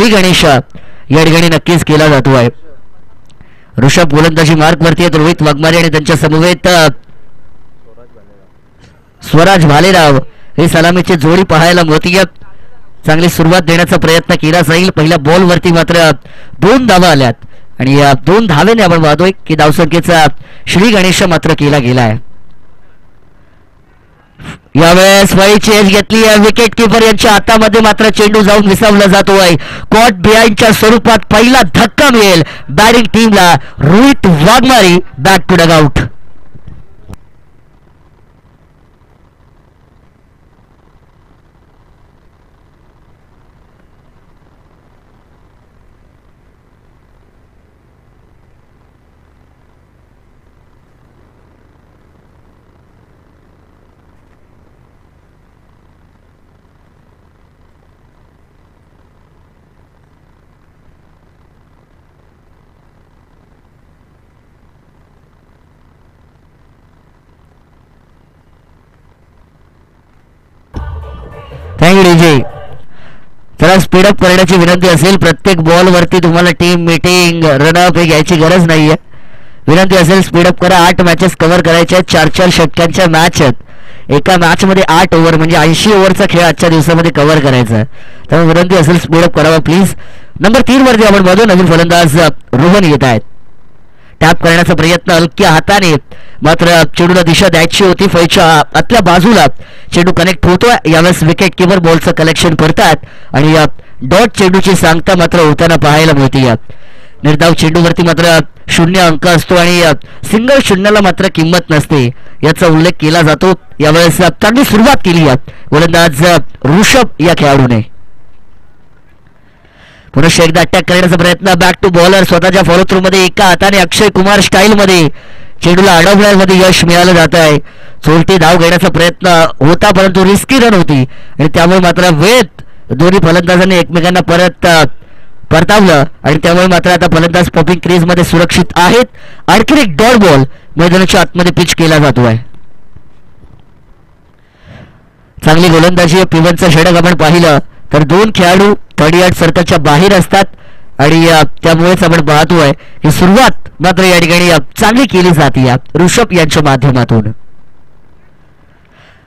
श्री गणेश या ठिकाणी नक्कीच केला जातो आहे. ऋषभ गोलंदाजी मार्क वरती आहेत. रोहित वाघमारे आणि त्यांच्या समवेत स्वराज भालेराव हे सलामीची जोडी पाहायला मिळते. चांगली सुरुवात देण्याचा प्रयत्न केला जाईल. पहिल्या बॉल वरती मात्र 2 धावा आल्यात आणि या 2 धावेने आपण पाहतोय की धावसंख्येचा श्री गणेश मात्र केला गेला आहे. यावेळेस फळीची एज घेतली आहे. विकेट किपर यांच्या हातामध्ये मात्र चेंडू जाऊन विसावला जातोय. कॉट बिहाइंडच्या स्वरूपात पहिला धक्का मिळेल बॅटिंग टीमला. Rohit Waghmare back to dugout. Thank you DJ. जरा स्पीडअप करण्याची विनंती असेल. प्रत्येक बॉल वरती तुम्हाला टीम मीटिंग रनअप हे घ्यायची गरज नाहीये. विनंती असेल स्पीडअप करा. 8 मॅचेस कव्हर करायच्या आहेत. 4-4 षटकांच्या मॅच आहेत. एका मॅच मध्ये 8 ओव्हर म्हणजे 80 ओव्हरचा खेळ आजच्या दिवसामध्ये कव्हर करायचा आहे. त्यामुळे विनंती असेल स्पीडअप करावा प्लीज. नंबर 3 वरती आपण बघू नवीन फलंदाज रोहन येत आहेत. टॅप करण्याचा प्रयत्न हलक्या हाताने मात्र चेंडूला दिशा द्यायची होती. फळीच्या आतल्या बाजूला चेंडू कनेक्ट होतोय. यावेळेस विकेट किपर बॉलचं कलेक्शन करतात आणि डॉट चेंडूची सांगता मात्र होताना पाहायला मिळते. निर्धाव चेंडूवरती मात्र 0 अंक असतो आणि सिंगल शून्याला मात्र किंमत नसते याचा उल्लेख केला जातो. यावेळेस चांगली सुरुवात केली आहे गोलंदाज ऋषभ या खेळाडूने. पुन्हा एकदा अटॅक करण्याचा प्रयत्न. बॅक टू बॉलर स्वतःच्या फॉलो थ्रू मध्ये एका हाताने अक्षय कुमार स्टाईल मध्ये चेंडूला अडवण्यामध्ये यश मिळालं जात आहे. चोरटी धाव घेण्याचा प्रयत्न होता परंतु रिस्की रन होती आणि त्यामुळे मात्र वेळेत दोन्ही फलंदाजांनी एकमेकांना परतावलं आणि त्यामुळे मात्र आता फलंदाज पॉपिंग क्रीज मध्ये सुरक्षित आहेत. आणखी एक डॉट बॉल मैदानाच्या आतमध्ये पिच केला जातो आहे. चांगली गोलंदाजी. पिवनचं षटक आपण पाहिलं तर 2 खेळाडू 30 सर्कलच्या बाहेर असतात आणि त्यामुळेच आपण पाहतोय ही सुरुवात मात्र या ठिकाणी चांगली केली जाते ऋषभ यांच्या माध्यमातून.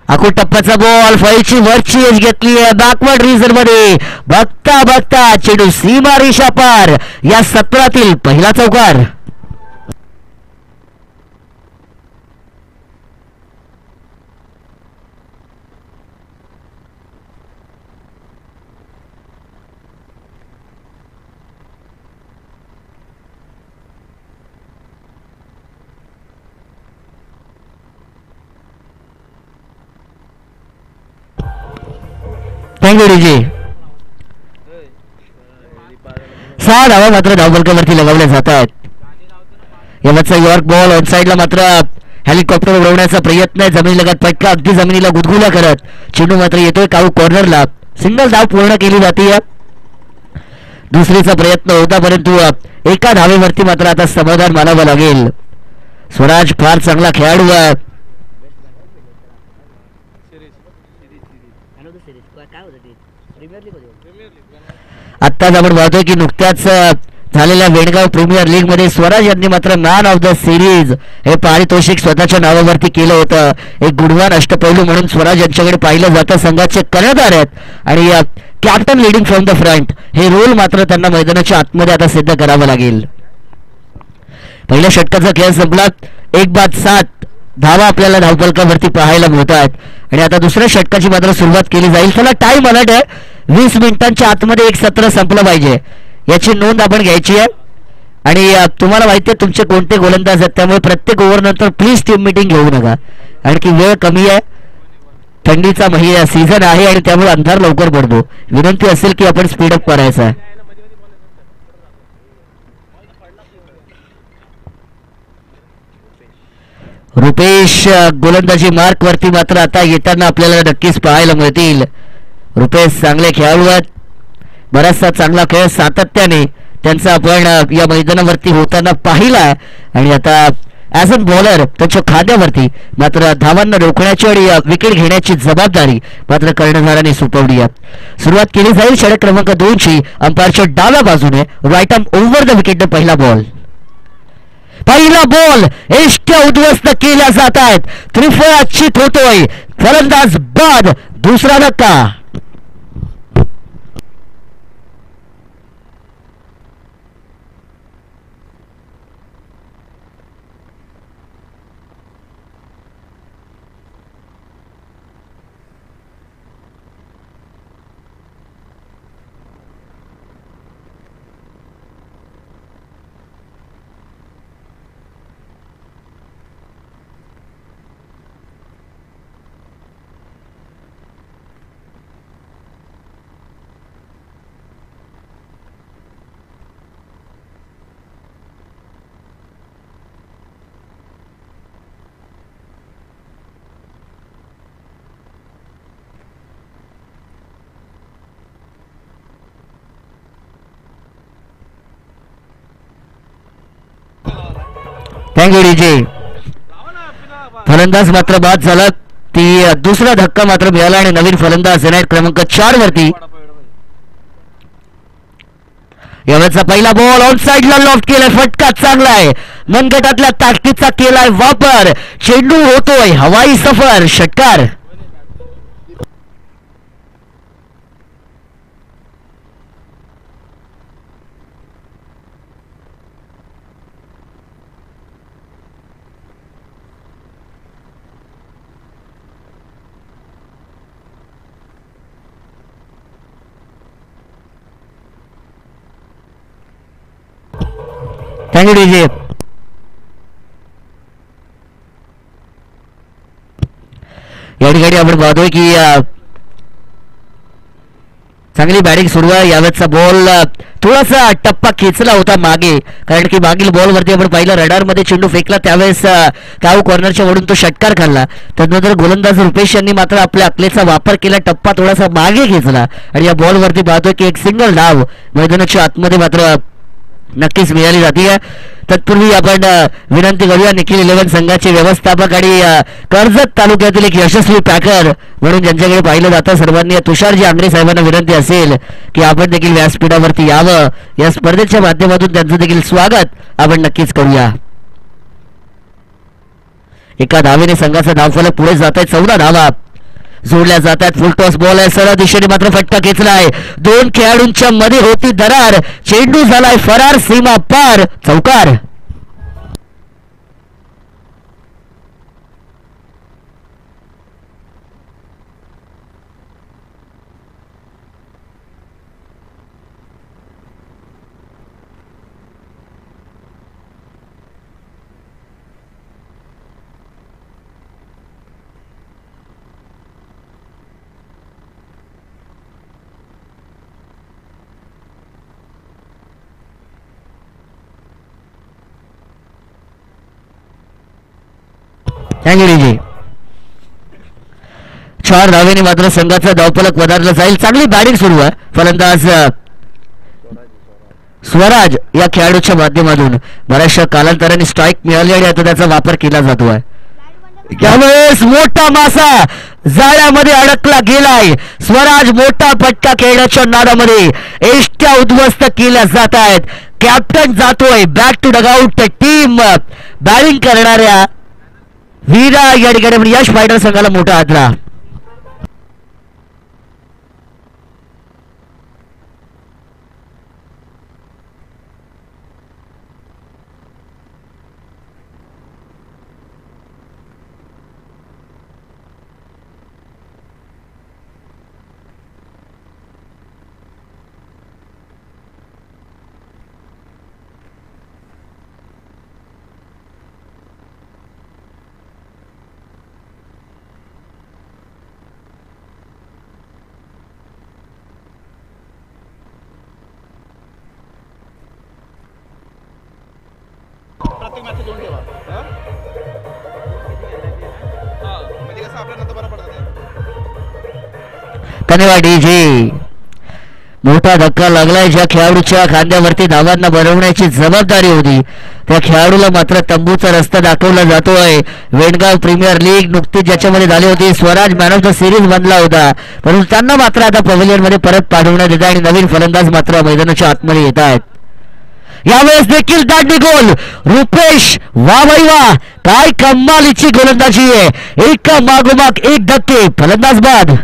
आखूड टप्प्याचा बॉल फळीची वरची एज घेतली आहे बॅकवर्ड रिझन मध्ये. बघता बघता चेंडू सीमा रेषा पार. या सत्रातील पहिला चौकार. Thank you DJ. 6 धावा मात्र धावफलकावरती लगावल्या जात आहेत. यावरचा यॉर्क बॉल ऑन साइडला मात्र हेलिकॉप्टर उडवण्याचा प्रयत्न आहे. जमिनीलगत फटका अगदी जमिनीला गुदगुल्या करत चेंडू मात्र येतोय काळू कॉर्नरला. सिंगल धाव पूर्ण केली जाते. दुसरीचा प्रयत्न होता परंतु एका धावेवरती मात्र आता समाधान मानावं लागेल. स्वराज फार चांगला खेळाडू आहे. आत्ताच आपण पाहतोय की नुकत्याच झालेल्या वेणगाव प्रीमियर लीग मध्ये स्वराज यांनी मात्र मॅन ऑफ द सिरीज हे पारितोषिक स्वतःच्या नावावरती केलं होतं. एक गुणवान अष्टपैलू म्हणून स्वराज यांच्याकडे पाहिलं जातं. संघाचे कर्णधार आहेत आणि captain leading from the front हे रोल मात्र त्यांना मैदानाच्या आतमध्ये आता सिद्ध करावं लागेल. पहिल्या षटकाचा खेळ संपला. 1-7 धावा आपल्याला धावफलकावरती पाहायला मिळतात आणि आता दुसऱ्या षटकाची मात्र सुरुवात केली जाईल. त्याला टाइम अलर्ट आहे. 20 मिनिटांच्या आतमध्ये एक सत्र संपलं पाहिजे याची नोंद आपण घ्यायची आहे आणि तुम्हाला माहिती आहे तुमचे कोणते गोलंदाज आहेत त्यामुळे प्रत्येक ओव्हर नंतर प्लीज टीम मीटिंग घेऊ नका. आणखी वेळ कमी आहे. थंडीचा महिना सीझन आहे आणि त्यामुळे अंधार लवकर पडतो. विनंती असेल की आपण स्पीडअप करायचं आहे. रुपेश गोलंदाजी मार्क वरती मात्र आता येताना आपल्याला नक्कीच पाहायला मिळतील. रुपेश चांगले खेळाडू आहेत. बराचसा चांगला खेळ सातत्याने त्यांचा आपण या मैदानावरती होताना पाहिला आणि आता ॲज अन बॉलर त्यांच्या खांद्यावरती मात्र धावांना रोखण्याची आणि विकेट घेण्याची जबाबदारी मात्र कर्णधाराने सोपवली आहे. सुरुवात केली जाईल षटक क्रमांक 2 ची अंपायरच्या डाव्या बाजूने. Right arm over the wicket. पहिला बॉल इष्ट उद्ध्वस्त केल्या जात आहेत. त्रिफळा चित होतोय फलंदाज बाद. दुसरा धक्का. Thank you DJ. फलंदाज मात्र बाद झाला. ती दुसरा धक्का मात्र मिळाला आणि नवीन फलंदाज येणार क्रमांक 4 वरती. यावेळेचा पहिला बॉल ऑन साइडला लॉफ्ट केलाय. फटका चांगला आहे. मनगटातल्या ताकदीचा केलाय वापर. चेंडू होतोय हवाई सफर. षटकार. Thank you DJ. या ठिकाणी आपण पाहतोय की चांगली बॅटिंग सुरू आहे. यावेळेचा बॉल थोडासा टप्पा खेचला होता मागे, कारण की मागील बॉलवरती आपण पाहिलं रडारमध्ये चेंडू फेकला त्यावेळेस काऊ कॉर्नरच्या वरून तो षटकार खाल्ला. त्यानंतर गोलंदाज रुपेश यांनी मात्र आपल्या अकलेचा वापर केला. टप्पा थोडासा मागे घेतला आणि या बॉलवरती पाहतोय की एक सिंगल डाव मैदानाच्या आतमध्ये मात्र नक्कीच मिळाली जाते. तत्पूर्वी आपण विनंती करूया निखिल 11 संघाचे व्यवस्थापक आणि कर्जत तालुक्यातील एक यशस्वी पॅकर म्हणून ज्यांच्याकडे पाहिलं जातं सर्वांनी तुषारजी आंग्रे साहेबांना विनंती असेल की आपण देखील व्यासपीठावरती यावं. या स्पर्धेच्या माध्यमातून त्यांचं देखील स्वागत आपण नक्कीच करूया. एका धावेने संघाचा धावफलक पुढे जात आहे. 14 धावा जोडल्या जातात. फुल टॉस बॉल आहे. सरळ दिशेने मात्र फटका खेचलाय. दोन खेळाडूंच्या मध्ये होती दरार. चेंडू झालाय फरार. सीमा पार. चौकार. Thank you DJ. 4 धावेने मात्र संघाचा धावफलक वधारला जाईल. चांगली बॅटिंग सुरू आहे. फलंदाज स्वराज या खेळाडूच्या माध्यमातून बऱ्याचशा कालांतराने स्ट्राईक मिळाली आणि आता त्याचा वापर केला जातो आहे. यावेळेस मोठा मासा जाळ्यामध्ये अडकला गेलाय. स्वराज मोठा फटका खेळण्याच्या नादामध्ये एष्ट्या उद्ध्वस्त केल्या जात आहेत. कॅप्टन जातोय back to dugout. Team batting करणाऱ्या वीरा या ठिकाणी यश फायटर संघाला मोठा हादरा. धन्यवाद डीजे. मोठा धक्का लागलाय. ज्या खेळाडूच्या खांद्यावरती धावांना बनवण्याची जबाबदारी होती त्या खेळाडूला मात्र तंबूचा रस्ता दाखवला जातोय. वेणगाव प्रीमियर लीग नुकतीच ज्याच्यामध्ये झाली होती, Swaraj man of the series बनला होता, परंतु त्यांना मात्र आता पवेलियन मध्ये परत पाठवण्यात येत आहे आणि नवीन फलंदाज मात्र मैदानाच्या आतमध्ये येत आहेत. यावेळेस देखील दांडी गोल रुपेश. वा भाई वा, काय कमालीची गोलंदाजी आहे. एक मागोमाग एक धक्के, फलंदाज बाद.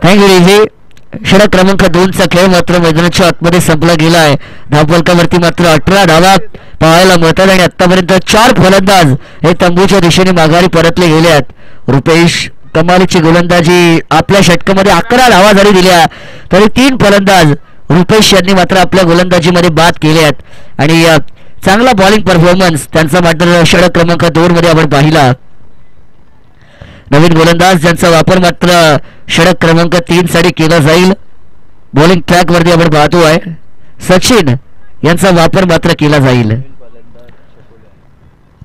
Thank you DJ. षटक क्रमांक 2चा खेळ मात्र मैदानाच्या आतमध्ये संपला गेला आहे. धावफलकावरती मात्र 18 धावा पाहायला मिळतात आणि आतापर्यंत 4 फलंदाज हे तंबूच्या दिशेने माघारी परतले गेले आहेत. रुपेश कमालीची गोलंदाजी, आपल्या षटकामध्ये 11 धावा जरी दिल्या तरी 3 फलंदाज रुपेश यांनी मात्र आपल्या गोलंदाजीमध्ये बाद केले आहेत आणि चांगला बॉलिंग परफॉर्मन्स त्यांचा मात्र षटक क्रमांक 2 मध्ये आपण पाहिला. नवीन गोलंदाज ज्यांचा वापर मात्र षटक क्रमांक 3 साठी केला जाईल. बॉलिंग ट्रॅक वरती आपण पाहतोय सचिन यांचा वापर मात्र केला जाईल.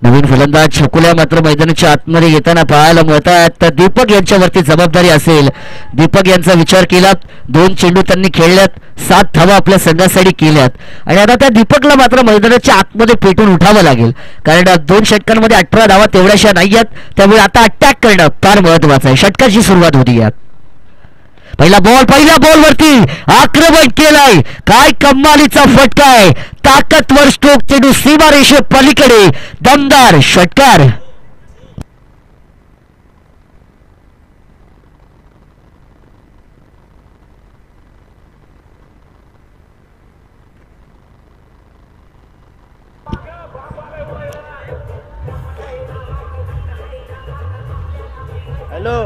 नवीन फलंदाज छकुल्या मात्र मैदानाच्या आतमध्ये येताना पाहायला मिळतात. तर दीपक यांच्यावरती जबाबदारी असेल. दीपक यांचा विचार केला, 2 चेंडू त्यांनी खेळल्यात, 7 धावा आपल्या संघासाठी केल्यात आणि आता त्या दीपकला मात्र मैदानाच्या आतमध्ये पेटून उठावं लागेल, कारण 2 षटकांमध्ये 18 धावा तेवढ्याशा नाहीयेत. त्यामुळे आता अटॅक करणं फार महत्वाचं आहे. षटकाची सुरुवात होती. पहिला बॉल वरती आक्रमण केलाय. काय कमालीचा फटका आहे. ताकदवर स्ट्रोक, चेंडू सीमारेषे पलीकडे, दमदार षटकार. हॅलो,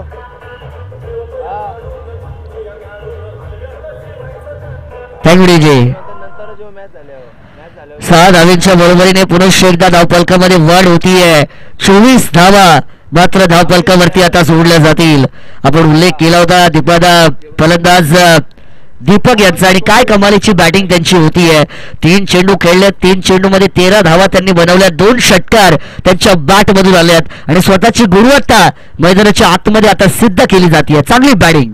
6 धावांच्या बरोबरीने पुन्हा एकदा धावफलकामध्ये वाढ होतीये. 24 धावा मात्र धावफलकावरती आता सोडल्या जातील. आपण उल्लेख केला होता दीपादा फलंदाज दीपक यांचा आणि काय कमालीची बॅटिंग त्यांची होतीये. 3 चेंडू खेळले, 3 चेंडू मध्ये 13 धावा त्यांनी बनवल्या. 2 षटकार त्यांच्या बॅट मधून आल्यात आणि स्वतःची गुणवत्ता मैदानाच्या आतमध्ये आता सिद्ध केली जाते. चांगली बॅटिंग.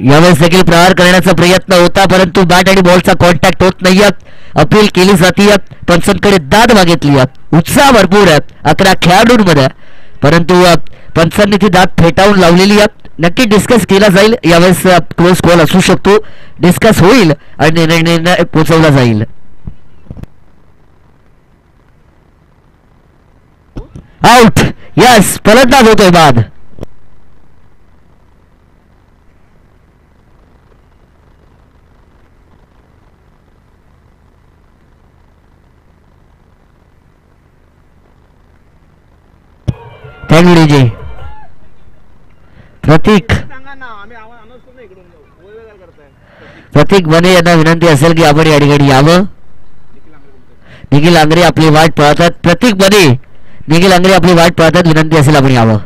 यावेळेस देखील प्रहार करण्याचा प्रयत्न होता, परंतु बॅट आणि बॉलचा कॉन्टॅक्ट होत नाहीये. अपील केली जाते. पंचांकडे दाद मागितली. उत्साह भरपूर आहे 11 खेळाडूंमध्ये, परंतु पंचांनी ती दाद फेटाळून लावलेली आहे. नक्की डिस्कस केला जाईल. यावेळेस क्लोज कॉल असू शकतो, डिस्कस होईल आणि निर्णय पोहोचवला जाईल. आउट. यस, फलंदाज होतोय बाद. Thank you DJ. प्रतीक बने यांना विनंती असेल की आपण या ठिकाणी यावं. निखिल आंग्रे आपली वाट पाहतात. प्रतीक बने, निखिल आंग्रे आपली वाट पाहतात. विनंती असेल आपण यावं.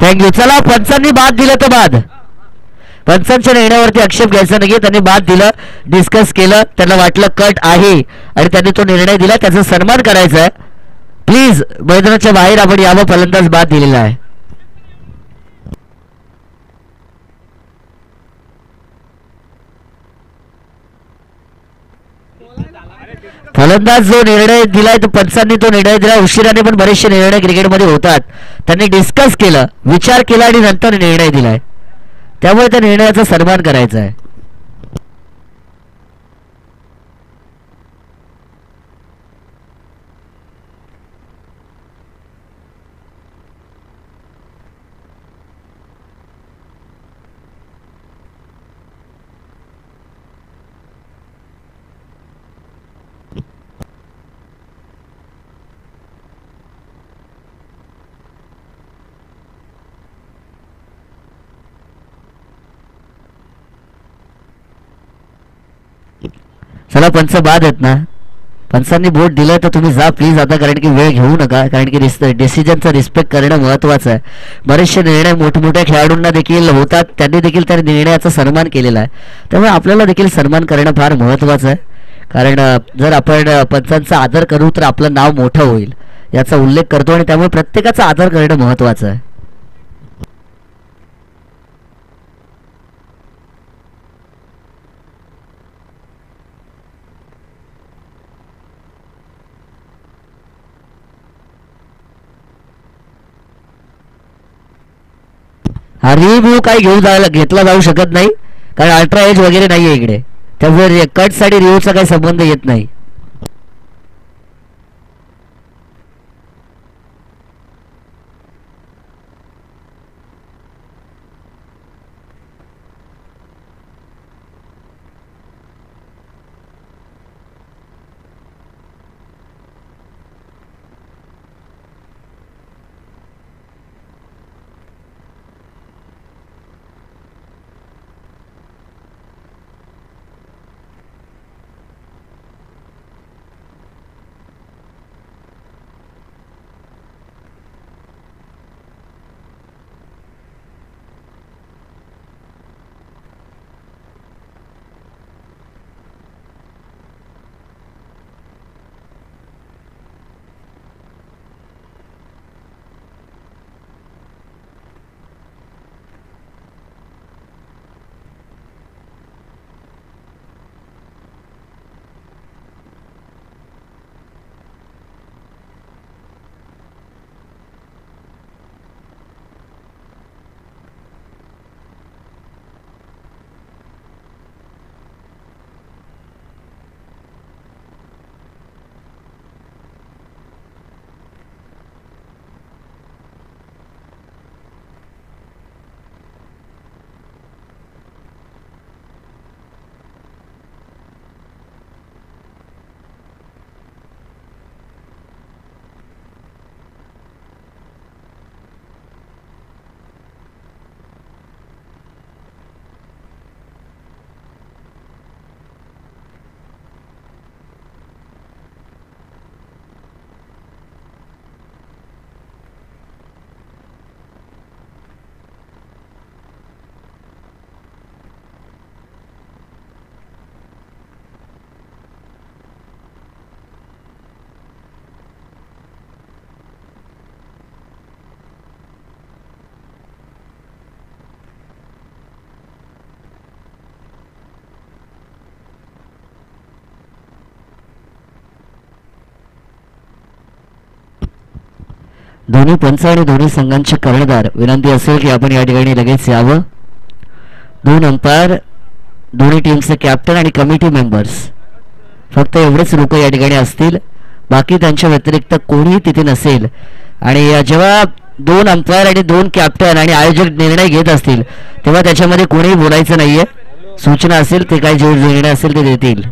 थँक्यू. चला, पंचांनी बाद दिलं तर बाद. पंचांच्या निर्णयावरती आक्षेप घ्यायचा नाही. त्यांनी बाद दिलं, डिस्कस केलं, त्यांना वाटलं कट आहे आणि त्यांनी तो निर्णय दिला, त्याचा सन्मान करायचा आहे. प्लीज मैदानाच्या बाहेर आपण यावं. फलंदाज बाद दिलेला आहे. फलंदाज जो निर्णय दिलाय तो पंचांनी तो निर्णय दिला. उशिराने पण बरेचसे निर्णय क्रिकेटमध्ये होतात. त्यांनी डिस्कस केलं, विचार केला आणि नंतर निर्णय दिलाय. त्यामुळे त्या निर्णयाचा सन्मान करायचा आहे. चला पंच बाद आहेत ना. पंचांनी बोट दिलं तर तुम्ही जा प्लीज आता, कारण की वेळ घेऊ नका, कारण की डिसिजनचा रिस्पेक्ट करणं महत्त्वाचं आहे. बरेचसे निर्णय मोठमोठ्या खेळाडूंना देखील होतात, त्यांनी देखील त्या निर्णयाचा सन्मान केलेला आहे. त्यामुळे आपल्याला देखील सन्मान करणं फार महत्त्वाचं आहे. कारण जर आपण पंचांचा आदर करू तर आपलं नाव मोठं होईल याचा उल्लेख करतो, आणि त्यामुळे प्रत्येकाचा आदर करणं महत्त्वाचं आहे. हा रिव्ह्यू काही घेतला जाऊ शकत नाही, कारण अल्ट्रा एज वगैरे नाहीये इकडे. त्यामुळे कट साठी रिव्ह्यूचा काही संबंध येत नाही. दोन्ही पंच आणि दोन्ही संघांचे कर्णधार विनंती असेल की आपण या ठिकाणी लगेच यावं. दोन अंपायर, दोन्ही टीमचे कॅप्टन आणि कमिटी मेंबर्स, फक्त एवढेच लोक या ठिकाणी असतील. बाकी त्यांच्या व्यतिरिक्त कोणीही तिथे नसेल. आणि जेव्हा दोन अंपायर आणि दोन कॅप्टन आणि आयोजक निर्णय घेत असतील तेव्हा त्याच्यामध्ये कोणीही बोलायचं नाहीये. सूचना असेल ते काही जे निर्णय असेल ते देतील.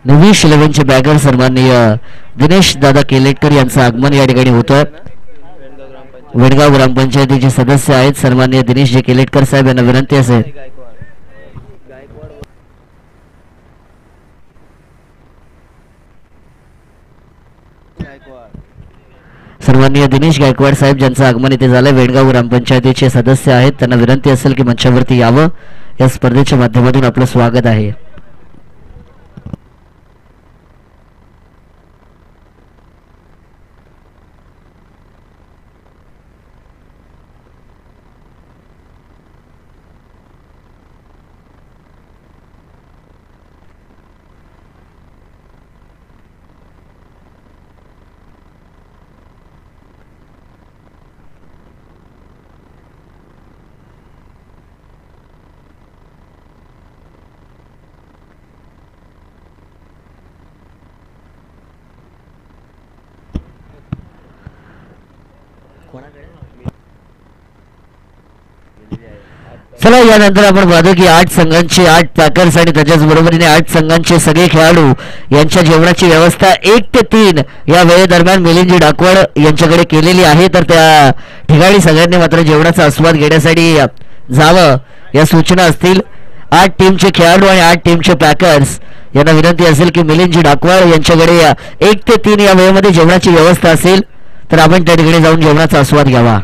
निविश 11चे बॅगर सन्माननीय दिनेश दादा केलेटकर यांचं आगमन या ठिकाणी होतं. वेडगाव ग्रामपंचायतीचे सदस्य आहेत सन्माननीय दिनेश केलेटकर साहेब यांना विनंती असेल सन्माननीय दिनेश गायकवाड साहेब ज्यांचं आगमन इथे झालं वेडगाव ग्रामपंचायतीचे सदस्य आहेत त्यांना विनंती असेल की मंचावरती यावं. या स्पर्धेच्या माध्यमातून आपलं स्वागत आहे. चला यानंतर आपण पाहतो की 8 संघांचे 8 पॅकर्स आणि त्याच्याच बरोबरीने 8 संघांचे सगळे खेळाडू यांच्या जेवणाची व्यवस्था 1 ते 3 या वेळेदरम्यान मिलिंदजी डाकवड यांच्याकडे केलेली आहे. तर त्या ठिकाणी सगळ्यांनी मात्र जेवणाचा आस्वाद घेण्यासाठी जावं या सूचना असतील. 8 टीमचे खेळाडू आणि 8 टीमचे पॅकर्स यांना विनंती असेल की मिलिंदजी डाकवड यांच्याकडे 1 ते 3 या वेळेमध्ये जेवणाची व्यवस्था असेल तर आपण त्या ठिकाणी जाऊन जेवणाचा आस्वाद घ्यावा.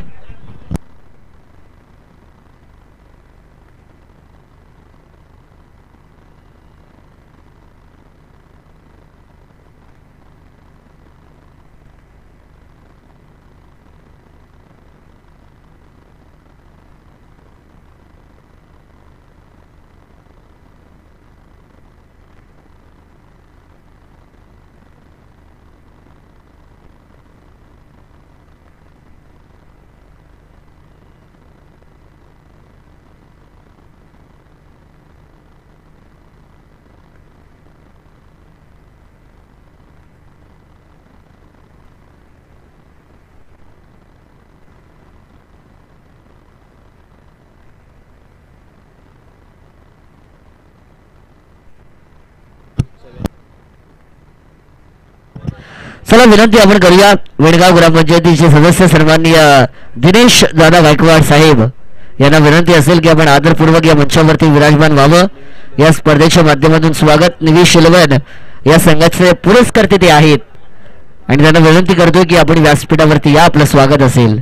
चला विनंती आपण करूया वेडगाव ग्रामपंचायतीचे सदस्य सन्माननीय दिनेश दादा गायकवाड साहेब यांना विनंती असेल की आपण आदरपूर्वक या मंचावरती विराजमान व्हावं. या स्पर्धेच्या माध्यमातून स्वागत निविश 11 या संघाचे पुरस्कर्ते ते आहेत आणि त्यांना विनंती करतोय की आपण व्यासपीठावरती या आपलं स्वागत असेल.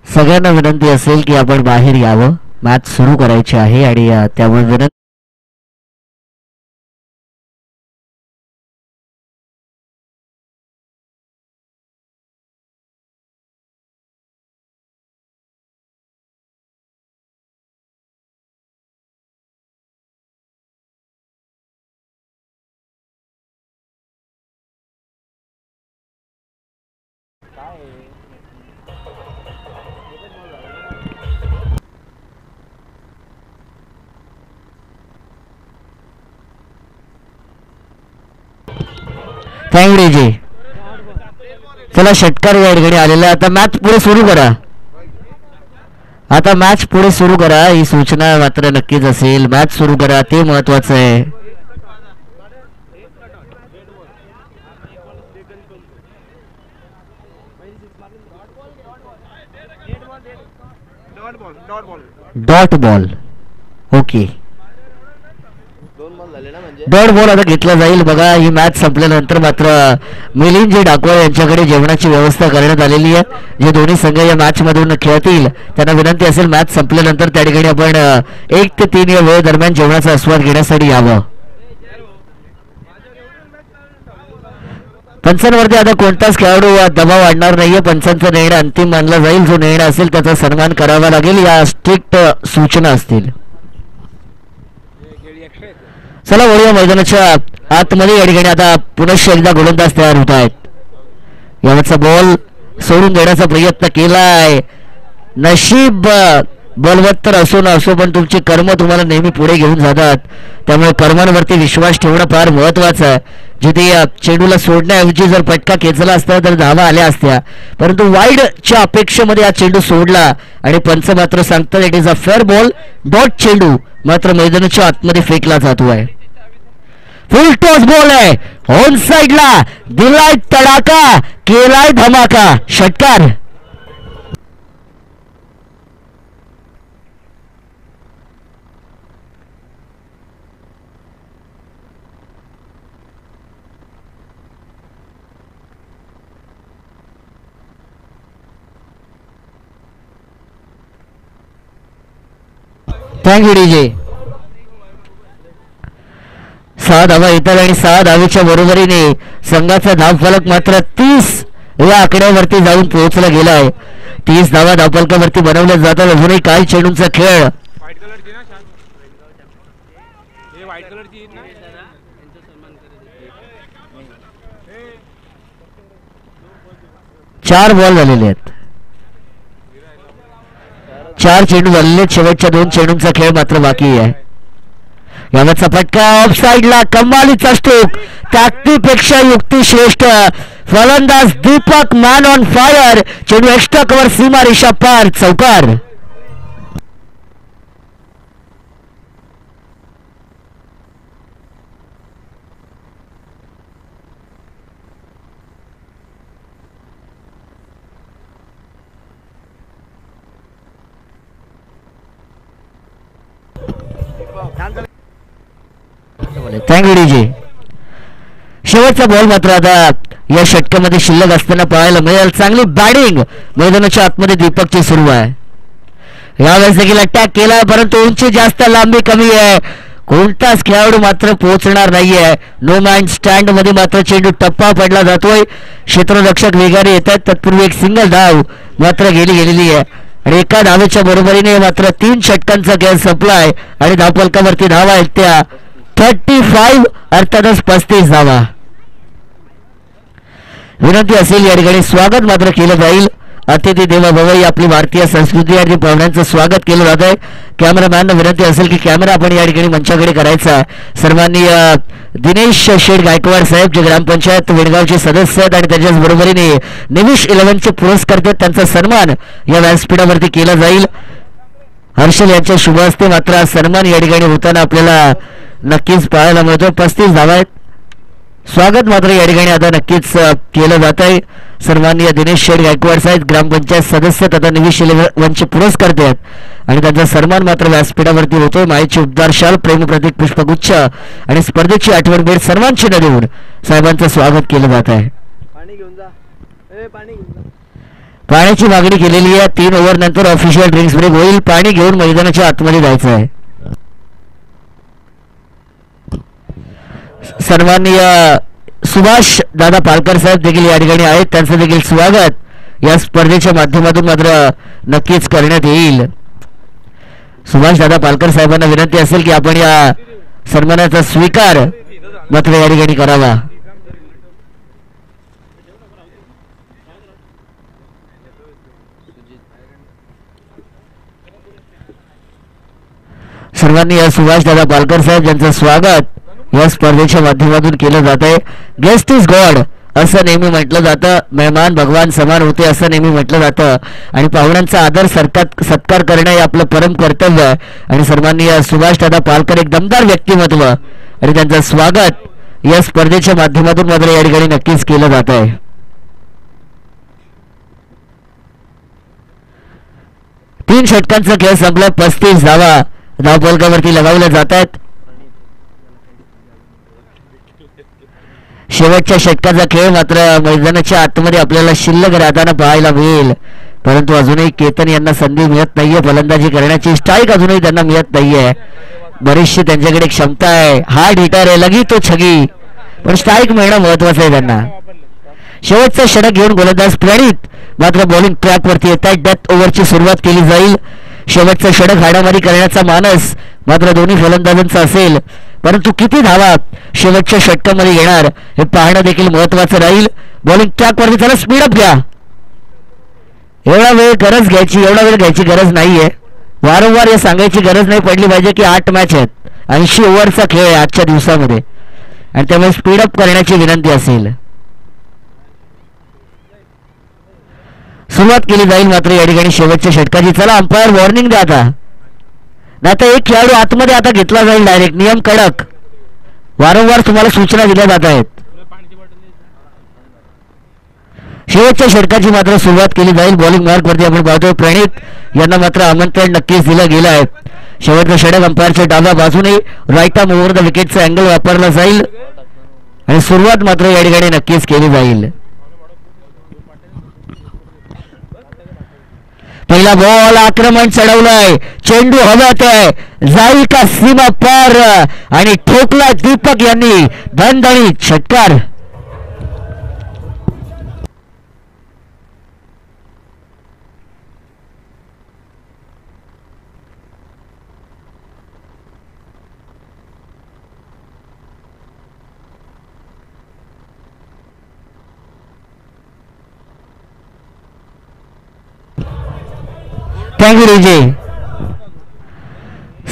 सगळ्यांना विनंती असेल की आपण बाहेर यावं, मॅच सुरू करायची आहे आणि त्यामुळे विनंती थँक्यू जी. चला षटकार या ठिकाणी आलेला. आता मॅच पुढे सुरू करा. आता मॅच पुढे सुरू करा ही सूचना मात्र नक्कीच असेल. मॅच सुरू करा ते महत्वाचं आहे. Dot ball. Okay, dot ball आता घेतला जाईल. बघा ही मॅच संपल्यानंतर मात्र मिलिंद जी डाकोळ यांच्याकडे जेवणाची व्यवस्था करण्यात आलेली आहे. जे दोन्ही संघ या मॅच मधून खेळतील त्यांना विनंती असेल मॅच संपल्यानंतर त्या ठिकाणी आपण 1 ते 3 या वेळ दरम्यान जेवणाचा आस्वाद घेण्यासाठी यावं. पंचांवरती आता कोणताच खेळाडू दबाव आणणार नाहीये. पंचांचा निर्णय अंतिम मानला जाईल. जो निर्णय असेल त्याचा सन्मान करावा लागेल. या स्ट्रिक्ट सूचना असतील. चला वळूया मैदानाच्या आतमध्ये. या ठिकाणी आता पुनश्च एकदा गोलंदाज तयार होत आहेत. यावरचा बॉल सोडून देण्याचा प्रयत्न केलाय. नशीब बलवत्तर असो ना असो पण तुमची कर्म तुम्हाला नेहमी पुढे घेऊन जातात. त्यामुळे कर्मांवरती विश्वास ठेवणं फार महत्वाचं आहे. जिथे चेंडूला सोडण्याऐवजी जर पटका खेचला असता तर धावा आल्या असत्या, परंतु वाईडच्या अपेक्षेमध्ये हा चेंडू सोडला आणि पंच मात्र सांगतात it is a fair ball. Dot चेंडू मात्र मैदानाच्या आतमध्ये फेकला जातोय. फुल टॉस बॉल आहे. ऑन साइडला दिलाय तडाका, केलाय धमाका. षटकार. Thank you DJ. 6 धावा येतात आणि 6 धावेच्या बरोबरीने संघाचा धावफलक मात्र 30 या आकड्यावरती जाऊन पोहोचला गेलाय. 30 धावा धावफलकावरती बनवल्या जातात. अजूनही काही चेंडूंचा खेळ. चार बॉल झालेले आहेत. 4 चेंडू झालेले. शेवटच्या 2 चेंडूंचा खेळ मात्र बाकी आहे. यावरचा फटका ऑफ साइडला. कमालीचा स्ट्रोक. ताकदीपेक्षा युक्ती श्रेष्ठ. फलंदाज दीपक मॅन ऑन फायर. चेंडू एक्स्ट्रा कव्हर सीमा रेषा पार. चौकार. Thank you DJ. शेवटचा बॉल मात्र आता या षटकामध्ये शिल्लक असताना पाहायला मिळेल. चांगली बॅटिंग मैदानाच्या आतमध्ये दीपकची सुरू आहे. यावेळेस देखील अटॅक केला परंतु उंची जास्त लांबी कमी आहे. कोणताच खेळाडू मात्र पोहोचणार नाहीये. नो मॅन स्टँड मध्ये मात्र चेंडू टप्पा पडला जातोय. क्षेत्ररक्षक वेगाने येत आहेत. तत्पूर्वी एक सिंगल धाव मात्र गेलेली आहे आणि एका धावेच्या बरोबरीने मात्र 3 षटकांचा खेळ संपलाय आणि धावफलकावरती धावा आहेत त्या 35 अर्थातच 35 धावा. विनंती असेल या ठिकाणी स्वागत मात्र केलं जाईल. अतिथी देवा भव ही आपली भारतीय संस्कृती आणि पाहुण्यांचं स्वागत केलं जात आहे. कॅमेरामॅनला विनंती असेल की कॅमेरा आपण या ठिकाणी मंचाकडे करायचा आहे. सर्वांनी दिनेश शेठ गायकवाड साहेब जे ग्रामपंचायत वेणगावचे सदस्य आहेत आणि त्याच्याच बरोबरीने निमिष 11चे पुरस्कर्ते त्यांचा सन्मान या व्यासपीठावरती केला जाईल. हर्षल यांच्या शुभ हस्ते मात्र सन्मान या ठिकाणी होताना आपल्याला नक्कीच पाहायला मिळतो. 35 धावा आहेत. स्वागत मात्र या ठिकाणी आता नक्कीच केलं जात आहे. सन्माननीय दिनेश शेठ गायकवाड साहेब ग्रामपंचायत सदस्य तथा निमिष 11चे पुरस्कर्ते आहेत आणि त्यांचा सन्मान मात्र व्यासपीठावरती होतोय. मायेची उद्गार शाल प्रेमप्रतीक पुष्पगुच्छ आणि स्पर्धेची आठवण भेट सर्वांची न देऊन साहेबांचं स्वागत केलं जात आहे. पाण्याची मागणी केलेली आहे. 3 ओव्हर नंतर ऑफिशियल ड्रिंक्स ब्रेक होईल. पाणी घेऊन मैदानाच्या आतमध्ये जायचं आहे. सन्माननीय सुभाष दादा पालकर साहेब देखील या ठिकाणी आहेत. त्यांचं देखील स्वागत या स्पर्धेच्या माध्यमातून मात्र नक्कीच करण्यात येईल. सुभाष दादा पालकर साहेबांना विनंती असेल की आपण या सन्मानाचा स्वीकार मात्र या ठिकाणी करावा. सर्वांनी सुभाष दादा पालकर साहेब यांचं स्वागत या स्पर्धेच्या माध्यमातून केलं जात आहे. गेस्ट इज गॉड असं नेहमी म्हटलं जातं. मेहमान भगवान समान होते असं नेहमी म्हटलं जातं आणि पाहुण्यांचा आदर सत्कार करणं हे आपलं परम कर्तव्य आहे आणि सर्वांनी सुभाष दादा पालकर एक दमदार व्यक्तिमत्व आणि त्यांचं स्वागत या स्पर्धेच्या माध्यमातून मात्र या ठिकाणी नक्कीच केलं जात आहे. तीन षटकांचा खेळ संपला. 35 धावा धावफलकावरती लगावल्या जात आहेत. शेवटच्या षटकाचा खेळ मात्र मैदानाच्या आतमध्ये आपल्याला शिल्लक राहताना पाहायला मिळेल परंतु अजूनही केतन यांना संधी मिळत नाहीये. फलंदाजी करण्याची स्ट्राईक अजूनही त्यांना मिळत नाहीये. बरीचशी त्यांच्याकडे क्षमता आहे. हार्ड हिटर आहे. लगी तो छगी पण स्ट्राईक मिळणं महत्वाचं आहे त्यांना. शेवटचा षटक घेऊन गोलंदाज प्रणित मात्र बॉलिंग ट्रॅक वरती येत आहे. डेथ ओव्हरची सुरुवात केली जाईल. शेवटचा षटक हाडामारी करण्याचा मानस मात्र दोन्ही फलंदाजांचा असेल परंतु किती धावा शेवटच्या षटकामध्ये येणार हे पाहणं देखील महत्वाचं राहील. बॉलिंग ट्रॅक वरती त्याला स्पीडअप घ्या. एवढा वेळ घ्यायची गरज नाहीये. वारंवार हे सांगायची गरज नाही पडली पाहिजे की 8 मॅच आहेत. 80 ओव्हरचा खेळ आहे आजच्या दिवसामध्ये आणि त्यामुळे स्पीडअप करण्याची विनंती असेल. सुरुवात केली जाईल मात्र या ठिकाणी शेवटच्या षटकाची. चला अंपायर वॉर्निंग द्या आता नाहीतर एक खेळाडू आतमध्ये आता घेतला जाईल डायरेक्ट. नियम कडक. वारंवार तुम्हाला सूचना दिल्या जात आहेत. शेवटच्या षटकाची मात्र सुरुवात केली जाईल. बॉलिंग मार्क वरती आपण पाहतोय प्रणित यांना मात्र आमंत्रण नक्कीच दिलं गेलं आहे. शेवटचं षटक अंपायरच्या डाव्या बाजूने राईट आर्म ओव्हर द विकेटचा अँगल वापरला जाईल आणि सुरुवात मात्र या ठिकाणी नक्कीच केली जाईल. पहिला बॉल आक्रमण चढवलंय. चेंडू हव्यात आहे. जाईल का सीमा पार आणि ठोकला दीपक यांनी धनधणीत षटकार. थँक्यू रेजे.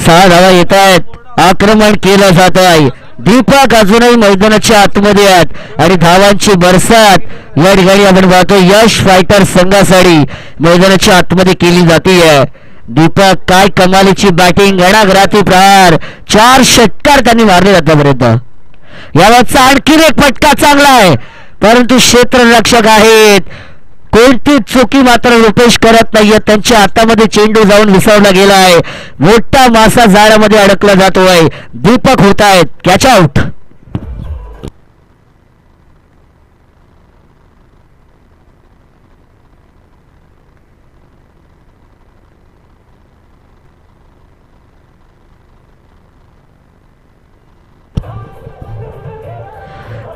6 धावा येत आहेत. आक्रमण केलं जात आहे. दीपक अजूनही मैदानाच्या आतमध्ये आहेत आणि धावांची बरसात या ठिकाणी आपण पाहतो यश फायटर संघासाठी मैदानाच्या आतमध्ये केली जाते. दीपक काय कमालीची बॅटिंग. घणाघराती प्रहार. 4 षटकार त्यांनी मारले आतापर्यंत. यावरचा आणखी एक फटका चांगला आहे परंतु क्षेत्ररक्षक आहेत. कोणती चुकी मात्र रुपेश करत नाहीये. त्यांच्या हातामध्ये चेंडू जाऊन विसरला गेला आहे. मोठा मासा जाळ्यामध्ये अडकला जातोय. दीपक होत आहेत कॅच आउट.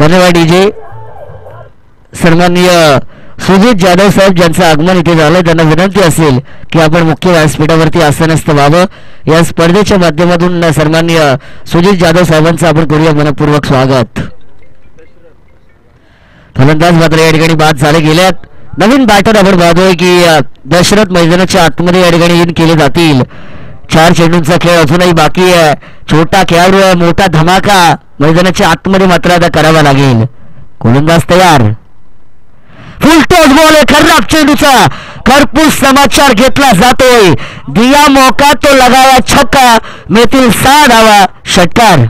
धन्यवाद डीजे. सन्माननीय सुजित जाधव साहेब ज्यांचं आगमन इथे झालंय त्यांना विनंती असेल की आपण मुख्य व्यासपीठावरती आसनस्थ व्हावं. या स्पर्धेच्या माध्यमातून सन्माननीय सुजित जाधव साहेबांचं आपण करूया मनपूर्वक स्वागत. फलंदाज मात्र या ठिकाणी बाद झाले गेल्यात. नवीन बॅटर आपण पाहतोय की दशरथ मैदानाच्या आतमध्ये या ठिकाणी इन केले जातील. 4 चेंडूंचा खेळ अजूनही बाकी आहे. छोटा खेळाडू आहे, मोठा धमाका मैदानाच्या आतमध्ये मात्र आता करावा लागेल. गोलंदाज तयार. फुल टॉस बॉल आहे. खराब चेंडूचा खरपूस समाचार घेतला जातोय. दिया मौका तो लगाया छक्का. मिळतील 6 धावा. षटकार.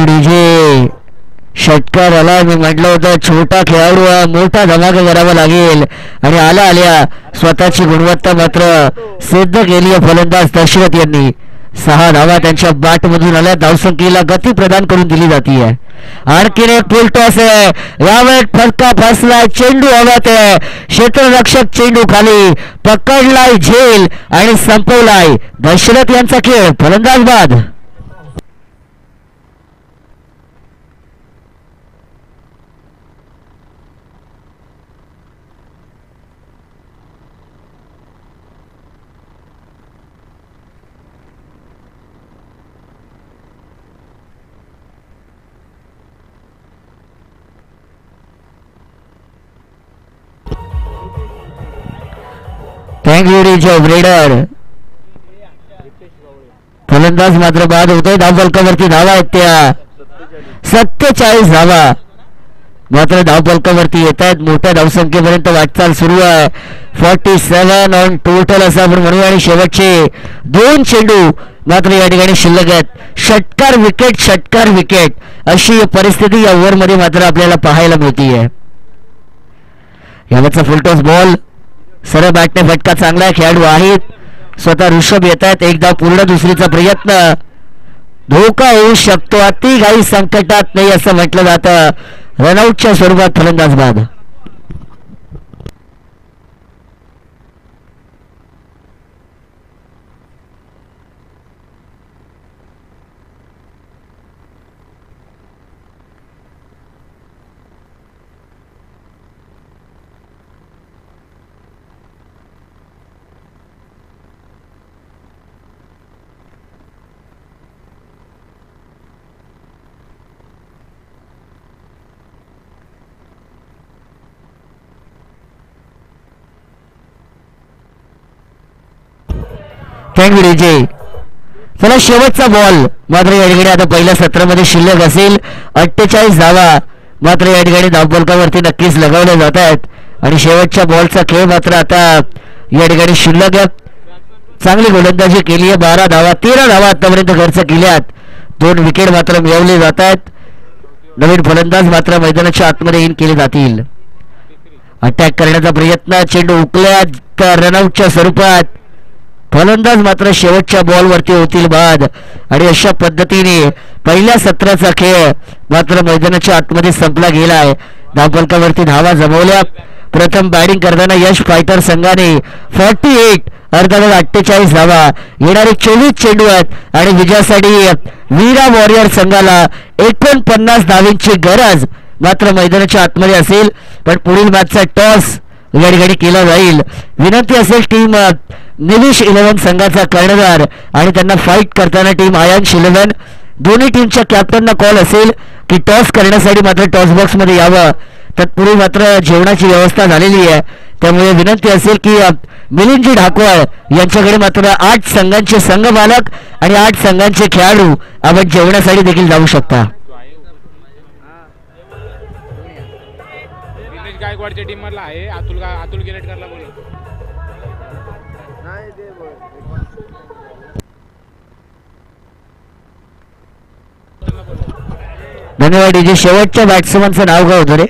डीजे षटकार आला. मी म्हटलं होतं छोटा खेळाडू मोठा धमाका करावा लागेल आणि आल्या स्वतःची गुणवत्ता मात्र सिद्ध केली आहे फलंदाज दशरथ यांनी. 6 धावा त्यांच्या बॅटमधून आल्या. धावसंख्येला गती प्रदान करून दिली जाते. आणखीन एक फुल टॉस आहे. यावेळेस फटका फसलाय. चेंडू हव्यात आहे. क्षेत्ररक्षक चेंडू खाली पकडलाय झेल आणि संपवलाय. दशरथ यांचा खेळ. फलंदाज बाद. Thank you DJ bladder. फलंदाज मात्र बाद होतोय. धावफलकावरती धावा आहेत त्या 47 धावा मात्र धावफलकावरती येत आहेत. मोठ्या धावसंख्येपर्यंत वाटचाल सुरू आहे. 47 ऑन टोटल असं आपण म्हणूया. आणि शेवटचे 2 चेंडू मात्र या ठिकाणी शिल्लक आहेत. षटकार विकेट षटकार विकेट अशी परिस्थिती या ओव्हरमध्ये मात्र आपल्याला पाहायला मिळतीये. यावरचा फुलटॉस बॉल. सरळ बॅटने फटका चांगला. खेळाडू आहेत. स्वतः ऋषभ येत आहेत. एकदा पूर्ण दुसरीचा प्रयत्न. धोका होऊ शकतो. अति घाई संकटात नाही असं म्हटलं जातं. रनआउटच्या स्वरूपात फलंदाज बाद. Thank you DJ. चला शेवटचा बॉल मात्र या ठिकाणी आता पहिल्या सत्रामध्ये शिल्लक असेल. 48 धावा मात्र या ठिकाणी धावफलकावरती नक्कीच लगावल्या जात आहेत. आणि शेवटच्या बॉलचा खेळ मात्र आता या ठिकाणी शिल्लक आहे. चांगली गोलंदाजी केली आहे. 12 धावा 13 धावा आतापर्यंत खर्च केल्यात. 2 विकेट मात्र मिळवले जात आहेत. नवीन फलंदाज मात्र मैदानाच्या आतमध्ये इन केले जातील. अटॅक करण्याचा प्रयत्न. चेंडू उकल्यात रनआउटच्या स्वरूपात. फलंदाज मात्र शेवटच्या बॉलवरती होतील बाद. आणि अशा पद्धतीने पहिल्या सत्राचा खेळ मात्र मैदानाच्या आतमध्ये संपला गेलाय. धावफलकावरती धावा जमवल्या. प्रथम बॅटिंग करताना यश फायटर संघाने 48 अर्थातच 48 धावा. येणारे 24 चेंडू आहेत आणि विजयासाठी वीरा वॉरियर संघाला 49 धावांची गरज मात्र मैदानाच्या आतमध्ये असेल. पण पुढील मॅचचा टॉस या ठिकाणी केला जाईल. विनंती असेल टीम निविश 11 संघाचा कर्णधार आणि त्यांना फाईट करताना टीम आयांश 11 दोन्ही टीमच्या कॅप्टनना कॉल असेल की टॉस करण्यासाठी मात्र टॉस बॉक्स मध्ये यावं. तत्पूर्वी मात्र जेवणाची व्यवस्था झालेली आहे. त्यामुळे विनंती असेल की मिलिंदजी ढाकवाळ यांच्याकडे मात्र 8 संघांचे संघ मालक आणि 8 संघांचे खेळाडू आपण जेवणासाठी देखील जाऊ शकता. गायकवाडच्या टीम मधला आहे. अतुल गिरेटकरला बोलव. धन्यवाद डीजे. शेवटच्या बॅट्समनचं नाव काय होतं रे?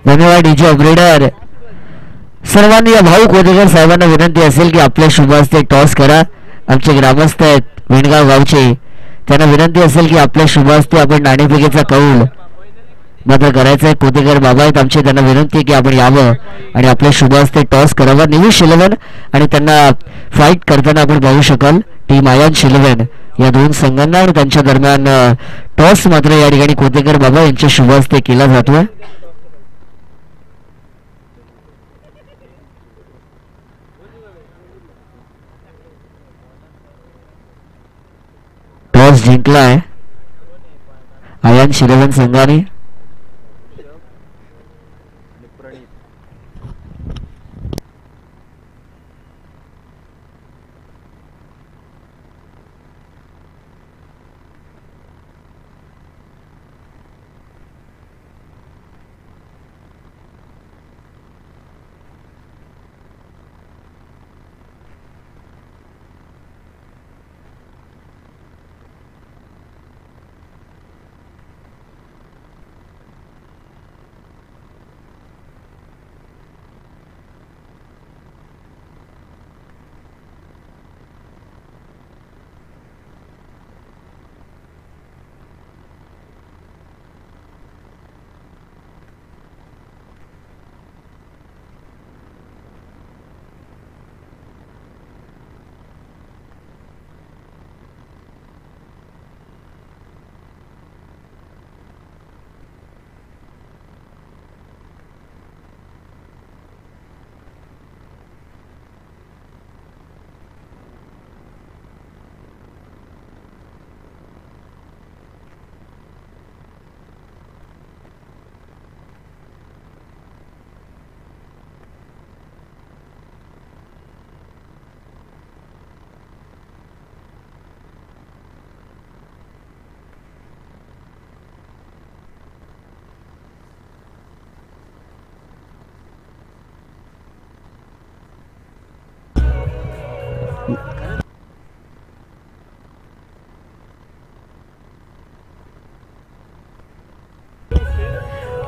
धन्यवाद डीजे ऑपरेटर. सर्वांनी या भाऊ कोदेकर साहेबांना विनंती असेल की आपल्या शुभ हस्ते टॉस करा. आमचे ग्रामस्थ आहेत वेणगाव गावचे, त्यांना विनंती असेल की आपल्या शुभ हस्ते आपण नाणेफेकीचा कौल मात्र करायचं आहे. कोतेकर बाबा आहेत आमचे, त्यांना विनंती आहे की आपण यावं आणि आपल्या शुभ हस्ते टॉस करावा. निविश 11 आणि त्यांना फाईट करताना आपण पाहू शकाल टीम आयन्स 11 या दोन संघांना आणि त्यांच्या दरम्यान टॉस मात्र या ठिकाणी कोतेकर बाबा यांच्या शुभ हस्ते केला जातोय. टॉस जिंकलाय आयन्स 11 संघाने.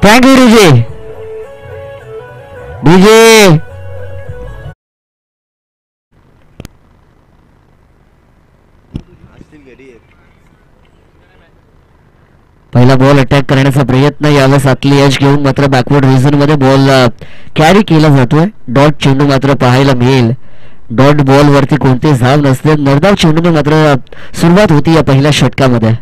Thank you DJ DJ. पहिला बॉल अटॅक करण्याचा प्रयत्न यावेळेस आतली एज घेऊन मात्र बॅकवर्ड रिजन मध्ये बॉल कॅरी केला जातोय. डॉट चेंडू मात्र पाहायला मिळेल. डॉट बॉल वरती कोणते धाव नसते. निर्धाव चेंडूने मात्र सुरुवात होती या पहिल्या षटकामध्ये.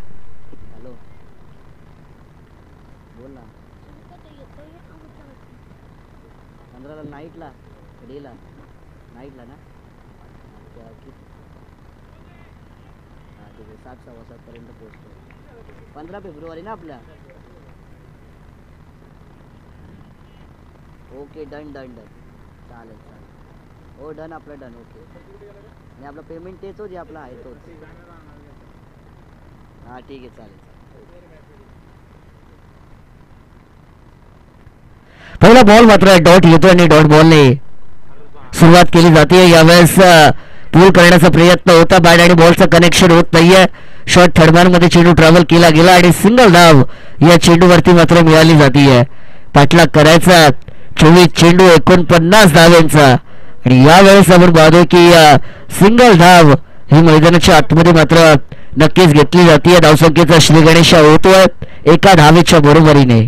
फेब्रुवारी ना आपल्या. ओके डन डन डन चालेल चालेल. हो डन आपलं डन. ओके आणि आपलं पेमेंट तेच हो जे आपला आहे तोच. हां ठीक आहे चालेल. पहिला बॉल मात्र डॉट येतो आणि डॉट बॉलने सुरुवात केली जाते. यावेळेस पूल करण्याचा प्रयत्न होता. बॅट आणि बॉलचं कनेक्शन होत नाहीये. शॉर्ट थर्डमॅन मध्ये चेंडू ट्रॅव्हल केला गेला आणि सिंगल धाव या चेंडूवरती मात्र मिळाली जाते. पाठलाग करायचा 24 चेंडू 49 धावांचा आणि यावेळेस आपण पाहतो की सिंगल धाव ही मैदानाच्या आतमध्ये मात्र नक्कीच घेतली जाते. धावसंख्येचा श्री गणेश होतोय एका धावेच्या बरोबरीने.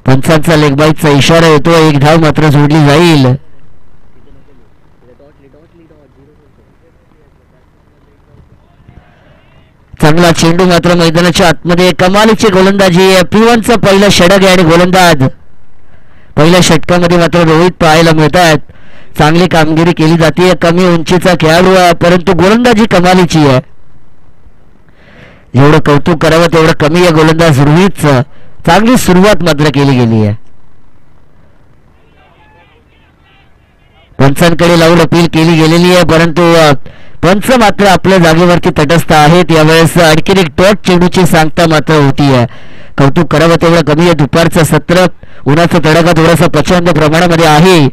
पंचांचा लेगबाईचा इशारा येतो. एक धाव मात्र जोडली जाईल. चांगला चेंडू मात्र मैदानाच्या आतमध्ये कमालीची गोलंदाजी. P1चं पहिलं षटक आहे आणि गोलंदाज पहिल्या षटकामध्ये मात्र रोहित पाहायला मिळतात. चांगली कामगिरी केली जाते. कमी उंचीचा खेळाडू आहे परंतु गोलंदाजी कमालीची आहे. जेवढं कौतुक करावं तेवढं कमी आहे गोलंदाज रोहितचं. चांगली सुरुवात मात्र केली गेली आहे. पंचांकडे लावून अपील केली गेलेली आहे परंतु पंच मात्र आपल्या जागेवरती तटस्थ आहेत. यावेळेस आणखीन एक डॉट चेंडूची सांगता मात्र होती आहे. कौतुक करावं तेवढं कमी आहे. दुपारचं सत्र उन्हाचा तडाखा थोडासा प्रचंड प्रमाणामध्ये आहे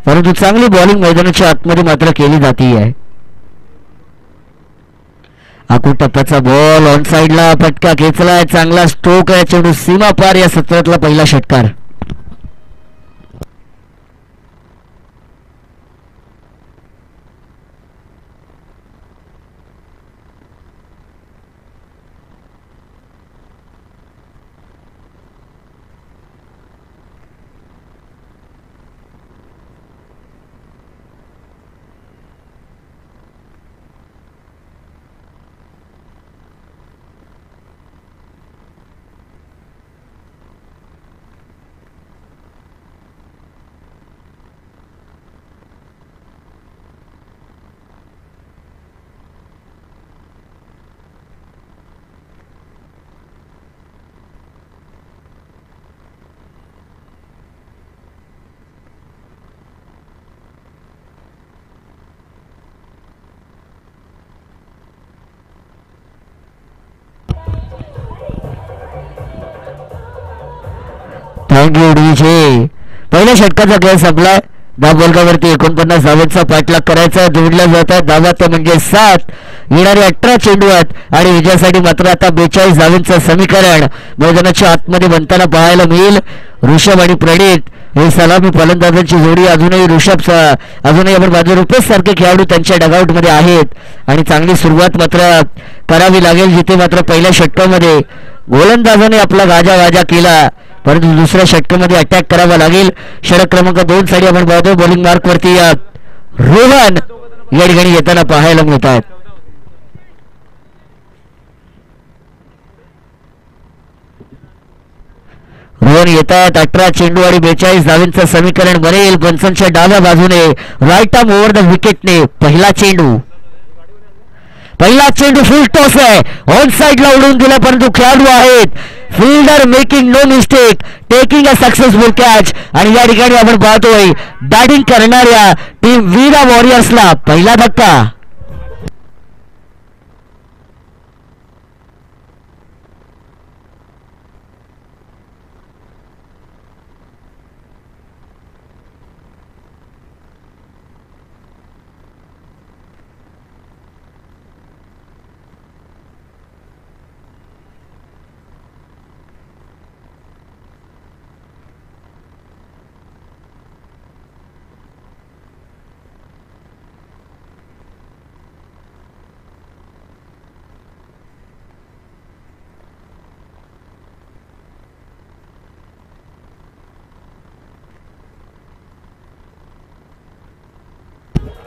परंतु चांगली बॉलिंग मैदानाच्या आतमध्ये मात्र केली जाते आहे. आकू टप्प्याचा बॉल ऑन साइडला फटका खेचलाय, चांगला स्ट्रोक आहे, चेंडू सीमा पार, या सत्रातला पहिला षटकार. Thank you DJ. पहिल्या षटकाचा खेळ संपलाय. धावफलकावरती 49 धावांचा पाठलाग करायचा, जोडल्या जातात धावा त्या म्हणजे 7. येणारे 18 चेंडू आहेत आणि विजयासाठी मात्र आता 42 धावांचं समीकरण मैदानाच्या आतमध्ये बनताना पाहायला मिळेल. ऋषभ आणि प्रणित हे सलामी फलंदाजांची जोडी. अजूनही आपण बाजू रुपेश सारखे खेळाडू त्यांच्या डगआउट मध्ये आहेत आणि चांगली सुरुवात मात्र करावी लागेल, जिथे मात्र पहिल्या षटकामध्ये गोलंदाजाने आपला गाजावाजा केला, परंतु दुसऱ्या षटकामध्ये अटॅक करावा लागेल. षटक क्रमांक 2 साठी आपण पाहतो बॉलिंग मार्क वरती रोहन या ठिकाणी येताना पाहायला मिळतात. रोहन येतात. 18 चेंडू आणि 42 धावांचं समीकरण बनेल. पंचांच्या डाव्या बाजूने राईट आर्म ओव्हर द विकेटने पहिला चेंडू फुल टॉस आहे, ऑन साइडला उडून दिला, परंतु खेळाडू आहेत fielder making no mistake, taking a successful catch. आणि या ठिकाणी आपण पाहतोय बॅटिंग करणाऱ्या टीम वीरा वॉरियर्सला पहिला धक्का.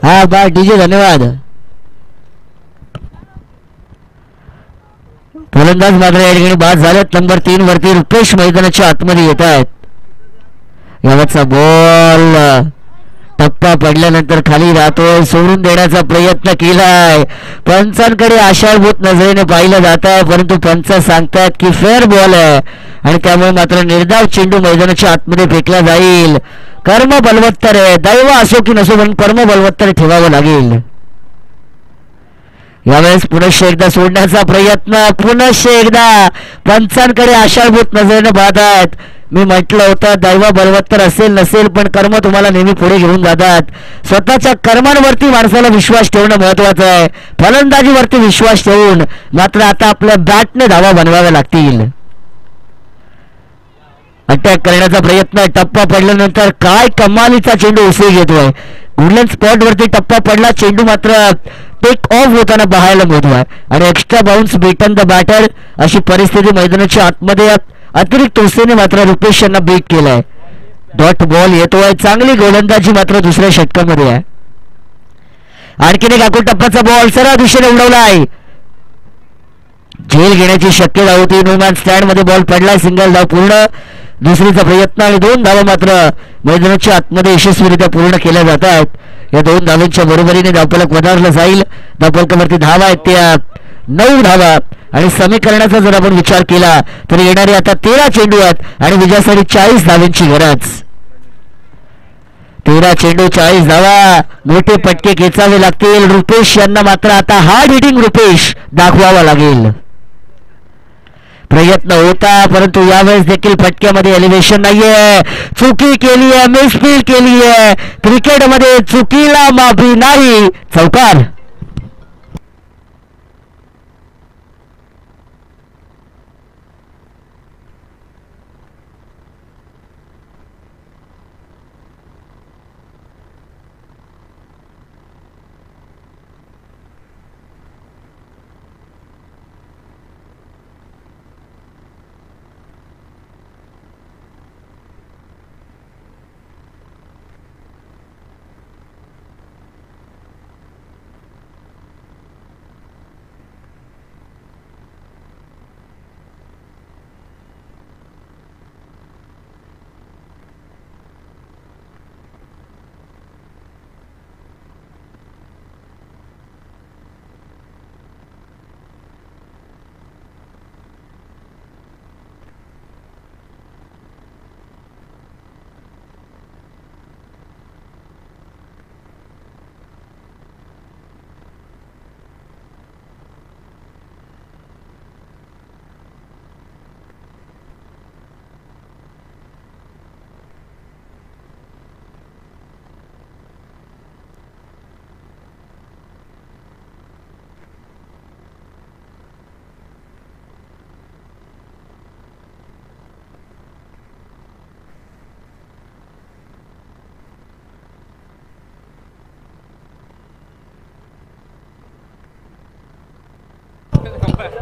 हा बा डीजे धन्यवाद. फलंदाज मात्र या ठिकाणी बाद झालेत. नंबर 3 वरती रुपेश मैदानाच्या आतमध्ये येत आहेत. यावरचा बॉल टप्पा पडल्यानंतर खाली राहतोय, सोडून देण्याचा प्रयत्न केलाय. पंचांकडे आशाभूत नजरेने पाहिलं जात आहे, परंतु पंच सांगतात की फेअर बॉल आहे आणि त्यामुळे मात्र निर्धाव चेंडू मैदानाच्या आतमध्ये फेकला जाईल. कर्म बलवत्तर आहे, दैव असो की नसो पण कर्म बलवत्तर ठेवावं लागेल. यावेळेस पुनश्च एकदा सोडण्याचा प्रयत्न, पुनश्च एकदा पंचांकडे आशाभूत नजरेने पाहतात. मी म्हटलं होतं दैव बलवत्तर असेल नसेल पण कर्म तुम्हाला नेहमी पुढे घेऊन जातात. स्वतःच्या कर्मांवरती माणसाला विश्वास ठेवणं महत्वाचं आहे. फलंदाजीवरती विश्वास ठेवून मात्र आता आपल्या बॅटने धावा बनवाव्या लागतील. अटॅक करण्याचा प्रयत्न, टप्पा पडल्यानंतर काय कमालीचा चेंडू उसळी घेतोय. गुडलँड स्पॉट वरती टप्पा पडला, चेंडू मात्र टेक ऑफ होताना पाहायला मिळतोय आणि एक्स्ट्रा बाउन्स बेटन द बॅटर अशी परिस्थिती मैदानाच्या आतमध्ये अतिरिक्त उसळीने मात्र रुपेश यांना बीट केलाय. डॉट बॉल येतोय, चांगली गोलंदाजी मात्र दुसऱ्या षटकामध्ये आहे. आणखीन एक आकूट टप्प्याचा बॉल सरळ दिशेने उडवलाय, झेल घेण्याची शक्यता होती. नो मॅन स्टँड मध्ये बॉल पडलाय, सिंगल धाव पूर्ण. दुसरीचा प्रयत्न आणि 2 धावा मात्र मैदानाच्या आतमध्ये यशस्वीरित्या पूर्ण केल्या जात आहेत. या 2 धावांच्या बरोबरीने धावफलक वधारलं जाईल. धावफलकावरती धावा आहेत त्या 9 धावा आणि समीकरणाचा जर आपण विचार केला तर येणारे आता 13 चेंडू आहेत आणि विजयासाठी 40 धावांची गरज. 13 चेंडू 40 धावा, मोठे पटके खेचावे लागतील. रुपेश यांना मात्र आता हार्ड हिटिंग रुपेश दाखवावा लागेल. प्रयत्न होता परंतु यावेळेस देखील फटक्यामध्ये एलिव्हेशन नाहीये. चुकी केली आहे, मिसफील्ड केली आहे. क्रिकेटमध्ये चुकीला माफी नाही. चौकार.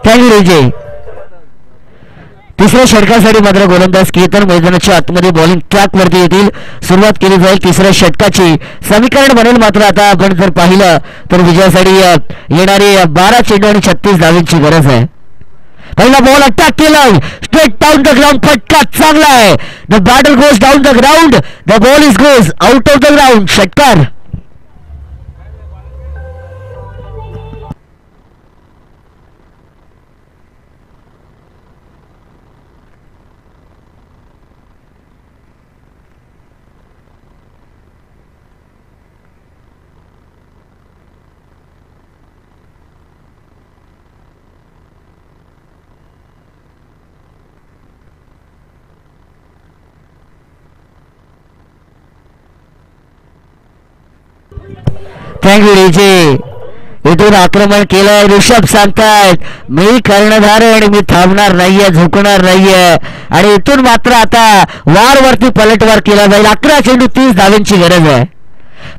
थँक्यू विजय. तिसऱ्या षटकासाठी मात्र गोलंदाज केतन मैदानाच्या आतमध्ये बॉलिंग ट्रॅक वरती येतील. सुरुवात केली जाईल तिसऱ्या षटकाची. समीकरण बनेल मात्र आता आपण जर पाहिलं तर विजयासाठी येणारे 12 चेंडू आणि 36 धावांची गरज आहे. पहिला बॉल अटॅक केलाय स्ट्रेट डाऊन द ग्राउंड. फटका चांगला आहे. The battle goes down the ground. The ball is goes out of the ground. षटकार. Thank you DJ. इथून आक्रमण केलंय ऋषभ सांगतायत मी कर्णधार आहे आणि मी थांबणार नाहीये झुकणार नाहीये. आणि इथून मात्र आता वारवरती पलटवार केला जाईल. 11 चेंडू 30 धावांची गरज आहे.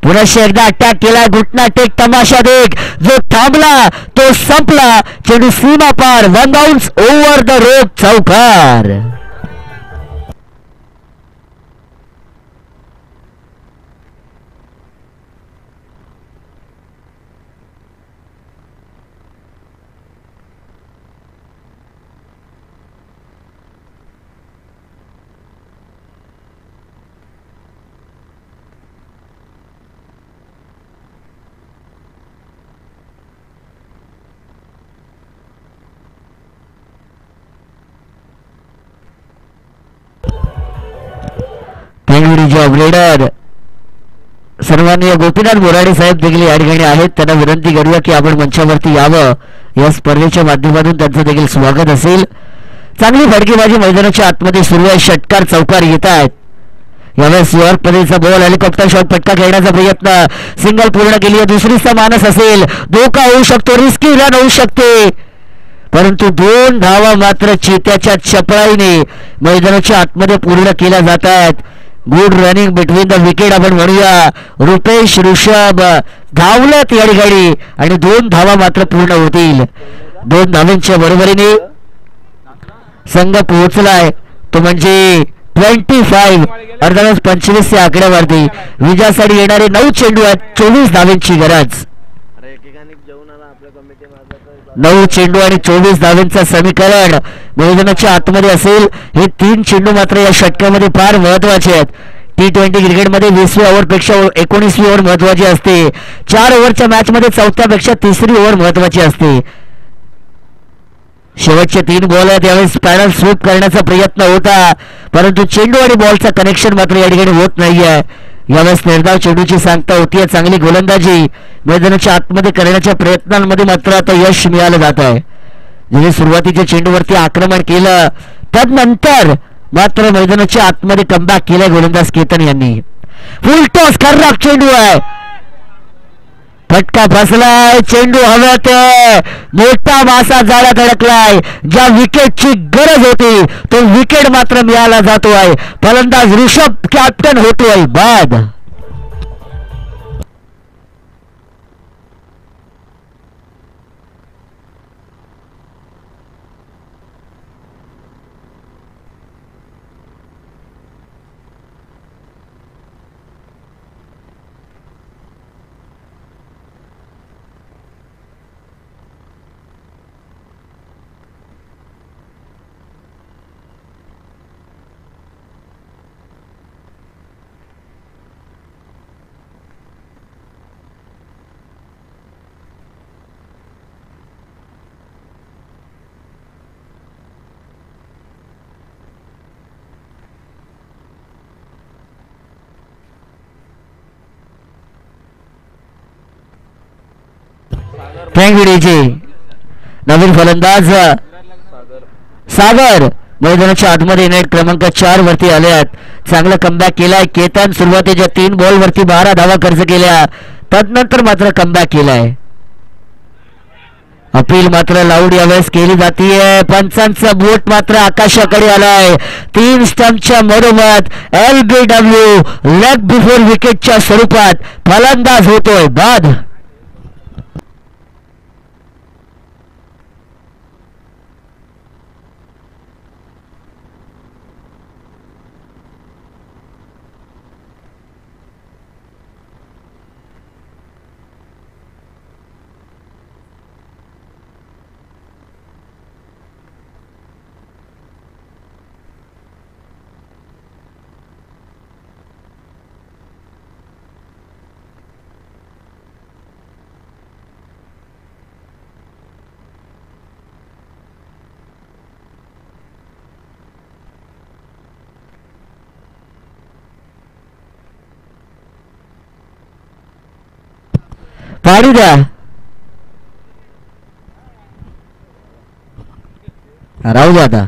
पुन्हा एकदा अटॅक केला. घुटना टेक तमाशा देख. जो थांबला तो संपला. चेंडू सीमा पार. 1 बाउन्स ओव्हर द रोप. चौकार. ऑपरेटर सन्माननीय गोपीनाथ बोराडे साहेब देखील या ठिकाणी आहेत. त्यांना विनंती करूया की आपण मंचावरती यावं. या स्पर्धेच्या माध्यमातून त्यांचं देखील स्वागत असेल. चांगली फटकेबाजी मैदानाच्या आतमध्ये सुरू आहे. षटकार चौकार येत आहेत. यावेळेस युवक पदेचा बॉल हेलिकॉप्टर शॉट फटका खेळण्याचा प्रयत्न. सिंगल पूर्ण केली आहे. दुसरीचा मानस असेल. धोका होऊ शकतो. रिस्की रन होऊ शकते. परंतु 2 धावा मात्र चेत्याच्या चपळाईने मैदानाच्या आतमध्ये पूर्ण केल्या जात आहेत. Good running between the wicket आपण म्हणूया. रुपेश ऋषभ धावलेत या ठिकाणी आणि 2 धावा मात्र पूर्ण होतील. 2 धावांच्या बरोबरीने संघ पोहोचलाय तो म्हणजे 25 अर्थातच 25 या आकड्यावरती. विजयासाठी येणारे 9 चेंडू आहेत. 24 धावांची गरज. 9 चेंडू आणि 24 धावांचं समीकरण मैदानाच्या आतमध्ये असेल. हे 3 चेंडू मात्र या षटकामध्ये फार महत्वाचे आहेत. T20 क्रिकेटमध्ये 20वी ओव्हरपेक्षा 19वी ओव्हर महत्वाची असते. 4 ओव्हरच्या मॅचमध्ये 4थ्या पेक्षा 3री ओव्हर महत्वाची असते. शेवटचे 3 बॉल आहेत. यावेळेस पॅनल स्वीप करण्याचा प्रयत्न होता परंतु चेंडू आणि बॉलचं कनेक्शन मात्र या ठिकाणी होत नाहीये. यावेळेस निर्धाव चेंडूची सांगता होतीये. चांगली गोलंदाजी मैदानाच्या आतमध्ये करण्याच्या प्रयत्नांमध्ये मात्र आता यश मिळालं जात आहे. म्हणजे सुरुवातीच्या चेंडूवरती आक्रमण केलं त्यानंतर मात्र मैदानाच्या आतमध्ये कमबॅक केलाय गोलंदाज केतन यांनी. फुल टॉस खर्राक चेंडू आहे. फटका बसलाय. चेंडू हव्यात. मोठा मासा जाळ्यात अडकलाय. ज्या विकेटची गरज होती तो विकेट मात्र मिळाला जातो आहे. फलंदाज ऋषभ कॅप्टन होतोय बाद. Thank you DJ. नवीन फलंदाज सागर मैदानाच्या आतमध्ये नेट क्रमांक 4 वरती आले आहेत. चांगला कमबॅक केलाय केतन. सुरुवातीच्या 3 बॉल वरती 12 धावा खर्च केल्या त्यानंतर मात्र कमबॅक केलाय. अपील मात्र लाऊड यावेळेस केली जातीये. पंचांचा बोट मात्र आकाशाकडे आलाय. 3 स्टंपच्या मधोमध LBW लेग बिफोर विकेटच्या स्वरूपात फलंदाज होतोय बाद. पाडू द्या, राहू द्या. आता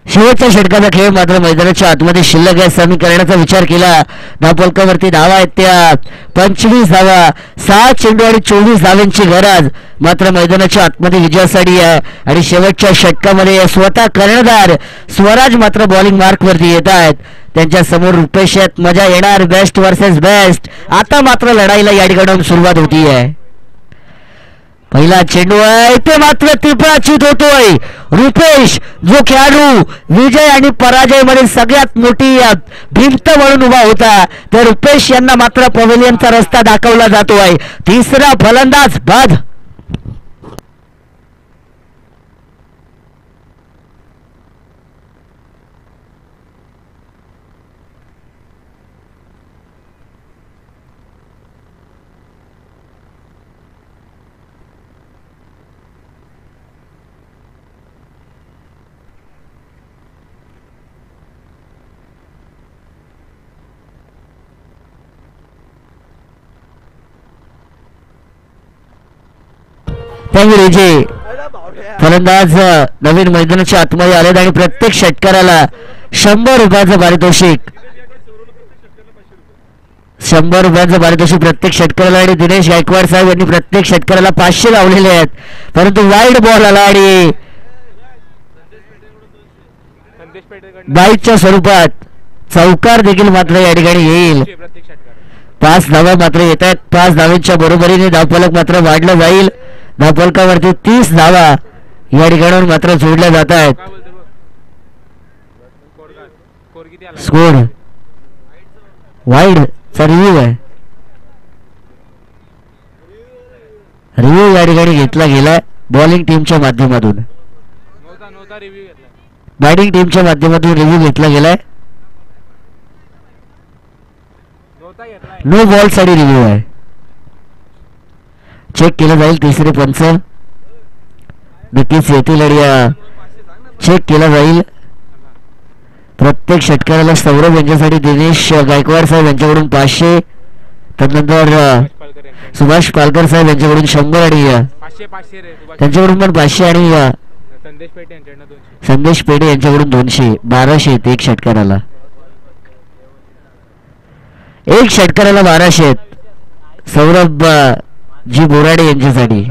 शेवटच्या षटकाचा खेळ मात्र मैदानाच्या आतमध्ये शिल्लक आहे. समीकरणाचा विचार केला, धावफलकावरती धावा आहेत त्या 25 धावा, 6 चेंडू आणि 24 धावांची गरज मात्र मैदानाच्या आतमध्ये विजयासाठी आहे. आणि शेवटच्या षटकामध्ये स्वतः कर्णधार स्वराज मात्र बॉलिंग मार्क वरती येत आहेत. त्यांच्या समोर रुपेश आहेत. मजा येणार, बेस्ट वर्सेस बेस्ट. आता मात्र लढाईला या ठिकाणी सुरुवात होती आहे. पहिला चेंडू आहे ते मात्र त्रिपराचित होतोय. रुपेश जो खेळाडू विजय आणि पराजय मध्ये सगळ्यात मोठी भिंत म्हणून उभा होता, तर रुपेश यांना मात्र पवेलियनचा रस्ता दाखवला जातोय. तिसरा फलंदाज बाद. विजय फलंदाज नवीन मैदानाच्या आतमध्ये आलेत आणि प्रत्येक षटकाराला 100 रुपयाचं पारितोषिक, 100 रुपयाचं पारितोषिक प्रत्येक षटकाराला. आणि दिनेश गायकवाड साहेब यांनी प्रत्येक षटकाराला 500 लावलेले आहेत, परंतु वाईड बॉल आला आणि बाईकच्या स्वरूपात चौकार देखील मात्र या ठिकाणी येईल. 5 धावा मात्र येत आहेत. 5 धावांच्या बरोबरीने धावफलक मात्र वाढलं जाईल. धावफलकावरती 30 धावा या ठिकाणावर मात्र जोडल्या जात आहेत. स्कोर वाईड चा रिव्ह्यू आहे, रिव्ह्यू या ठिकाणी घेतला गेलाय बॉलिंग टीमच्या माध्यमातून. बॅटिंग टीमच्या माध्यमातून रिव्ह्यू घेतला गेलाय. नो बॉल साठी रिव्ह्यू आहे. चेक केलं जाईल. तिसरे पंच नक्कीच येतील आणि चेक केला जाईल. प्रत्येक षटकाराला सौरभ यांच्यासाठी दिनेश गायकवाड साहेब यांच्याकडून 500, त्यानंतर सुभाष पालकर साहेब यांच्याकडून 100 आणि त्यांच्याकडून पण 500 आणि संदेश पेढे यांच्याकडून 200. 1200 येते एक षटकाराला. एक षटकाराला 1200 आहेत सौरभ जी बोराडे यांच्यासाठी.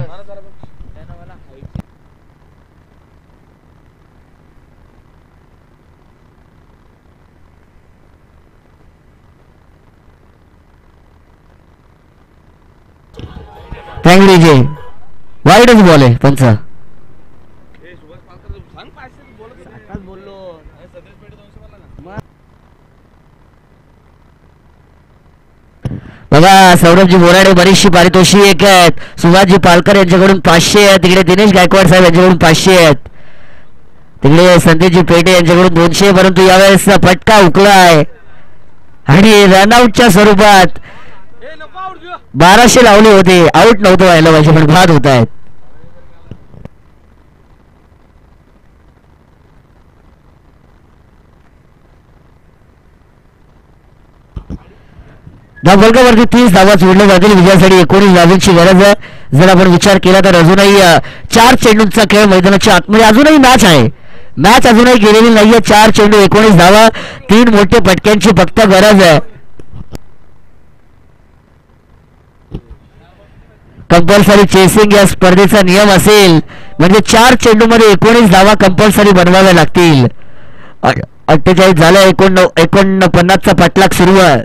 जे वाईडच बॉल आहे पंचा. बघा सौरभजी बोराडे बरीचशी पारितोषिक आहेत. सुभाषजी पालकर यांच्याकडून 500 आहेत. तिकडे दिनेश गायकवाड साहेब यांच्याकडून 500 आहेत. तिकडे संदेशजी पेटे यांच्याकडून 200. परंतु यावेळेस फटका हुकलाय आणि रनआउटच्या स्वरूपात 1200 लावले होते. आउट नव्हतं व्हायला पाहिजे पण बाद होत आहेत. धावफलकावरती 30 धावा सोडल्या जातील. विजयासाठी 19 धावांची गरज आहे. जर आपण विचार केला तर अजूनही 4 चेंडूंचा खेळ मैदानाच्या आतमध्ये अजूनही मॅच आहे. मॅच अजूनही गेलेली नाहीये. 4 चेंडू 19 धावा, 3 मोठे फटक्यांची फक्त गरज आहे. कंपल्सरी चेसिंग या स्पर्धेचा नियम असेल म्हणजे 4 चेंडू मध्ये 19 धावा कंपल्सरी बनवाव्या लागतील. 48 झालं. 49चा पाठलाग सुरू आहे.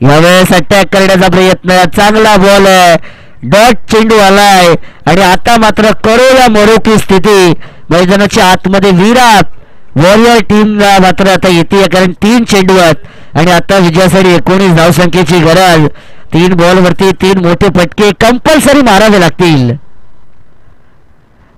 यावेळेस अटॅक करण्याचा प्रयत्न. चांगला बॉल आहे. डॉट चेंडू आलाय आणि आता मात्र करोला मरोकी स्थिती मैदानाच्या आतमध्ये. विराट वॉरियर टीम मात्र आता येते कारण 3 चेंडू आहेत आणि आता विजयासाठी 19 धावसंख्येची गरज. 3 बॉलवरती 3 मोठे फटके कंपल्सरी मारावे लागतील.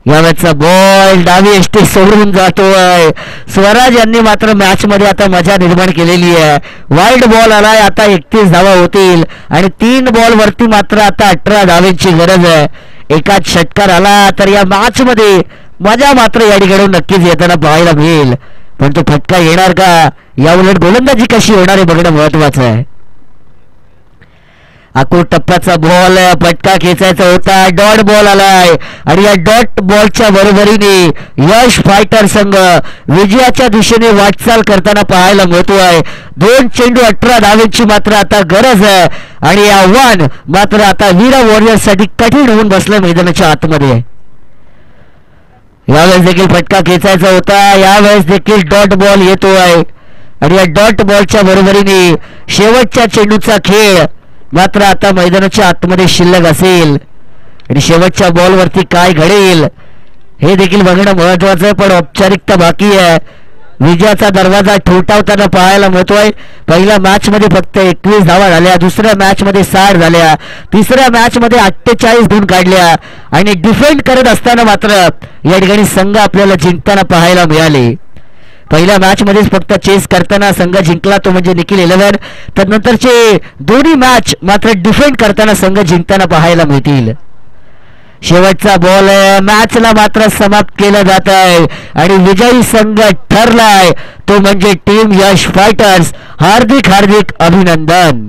यावेळेचा बॉल डावी एसटी सोडून जातोय. स्वराज यांनी मात्र मॅच मध्ये आता मजा निर्माण केलेली आहे. वाईड बॉल आलाय. आता 31 धावा होतील आणि 3 बॉल वरती मात्र आता 18 धावांची गरज आहे. एकाच षटकार आला तर या मॅच मध्ये मजा मात्र या ठिकाणी नक्कीच येताना पाहायला मिळेल. पण तो फटका येणार का, या उलट गोलंदाजी कशी होणार आहे बघणं महत्वाचं आहे. आखो टप्प्याचा बॉल पटका खेचायचा होता, डॉट बॉल आलाय आणि या डॉट बॉलच्या बरोबरीने यश फायटर संघ विजयाच्या दिशेने वाटचाल करताना पाहायला मिळतोय. 2 चेंडू 18 धावांची मात्र आता गरज आहे आणि हे आव्हान मात्र आता वीरा वॉरियर्स साठी कठीण होऊन बसलं मैदानाच्या आतमध्ये. यावेळेस देखील फटका खेचायचा होता, यावेळेस देखील डॉट बॉल येतोय आणि या डॉट बॉलच्या बरोबरीने शेवटच्या चेंडूचा खेळ मात्र आता मैदानाच्या आतमध्ये शिल्लक असेल आणि शेवटच्या बॉलवरती काय घडेल हे देखील बघणं महत्वाचं आहे. पण औपचारिकता बाकी आहे. विजयाचा दरवाजा ठोठावताना पाहायला मिळतोय. पहिल्या मॅच मध्ये फक्त 21 धावा झाल्या, दुसऱ्या मॅच मध्ये 60 झाल्या, तिसऱ्या मॅच मध्ये 48 गुण काढल्या आणि डिफेंड करत असताना मात्र या ठिकाणी संघ आपल्याला जिंकताना पाहायला मिळाले. पहिल्या मॅच मध्येच फक्त चेस करताना संघ जिंकला, तो म्हणजे निखिल 11. तर नंतरचे दोन्ही मॅच मात्र डिफेंड करताना संघ जिंकताना पाहायला मिळतील. शेवटचा बॉल मॅचला मात्र समाप्त केला जात आहे आणि विजयी संघ ठरलाय तो म्हणजे टीम यश फायटर्स. हार्दिक हार्दिक अभिनंदन.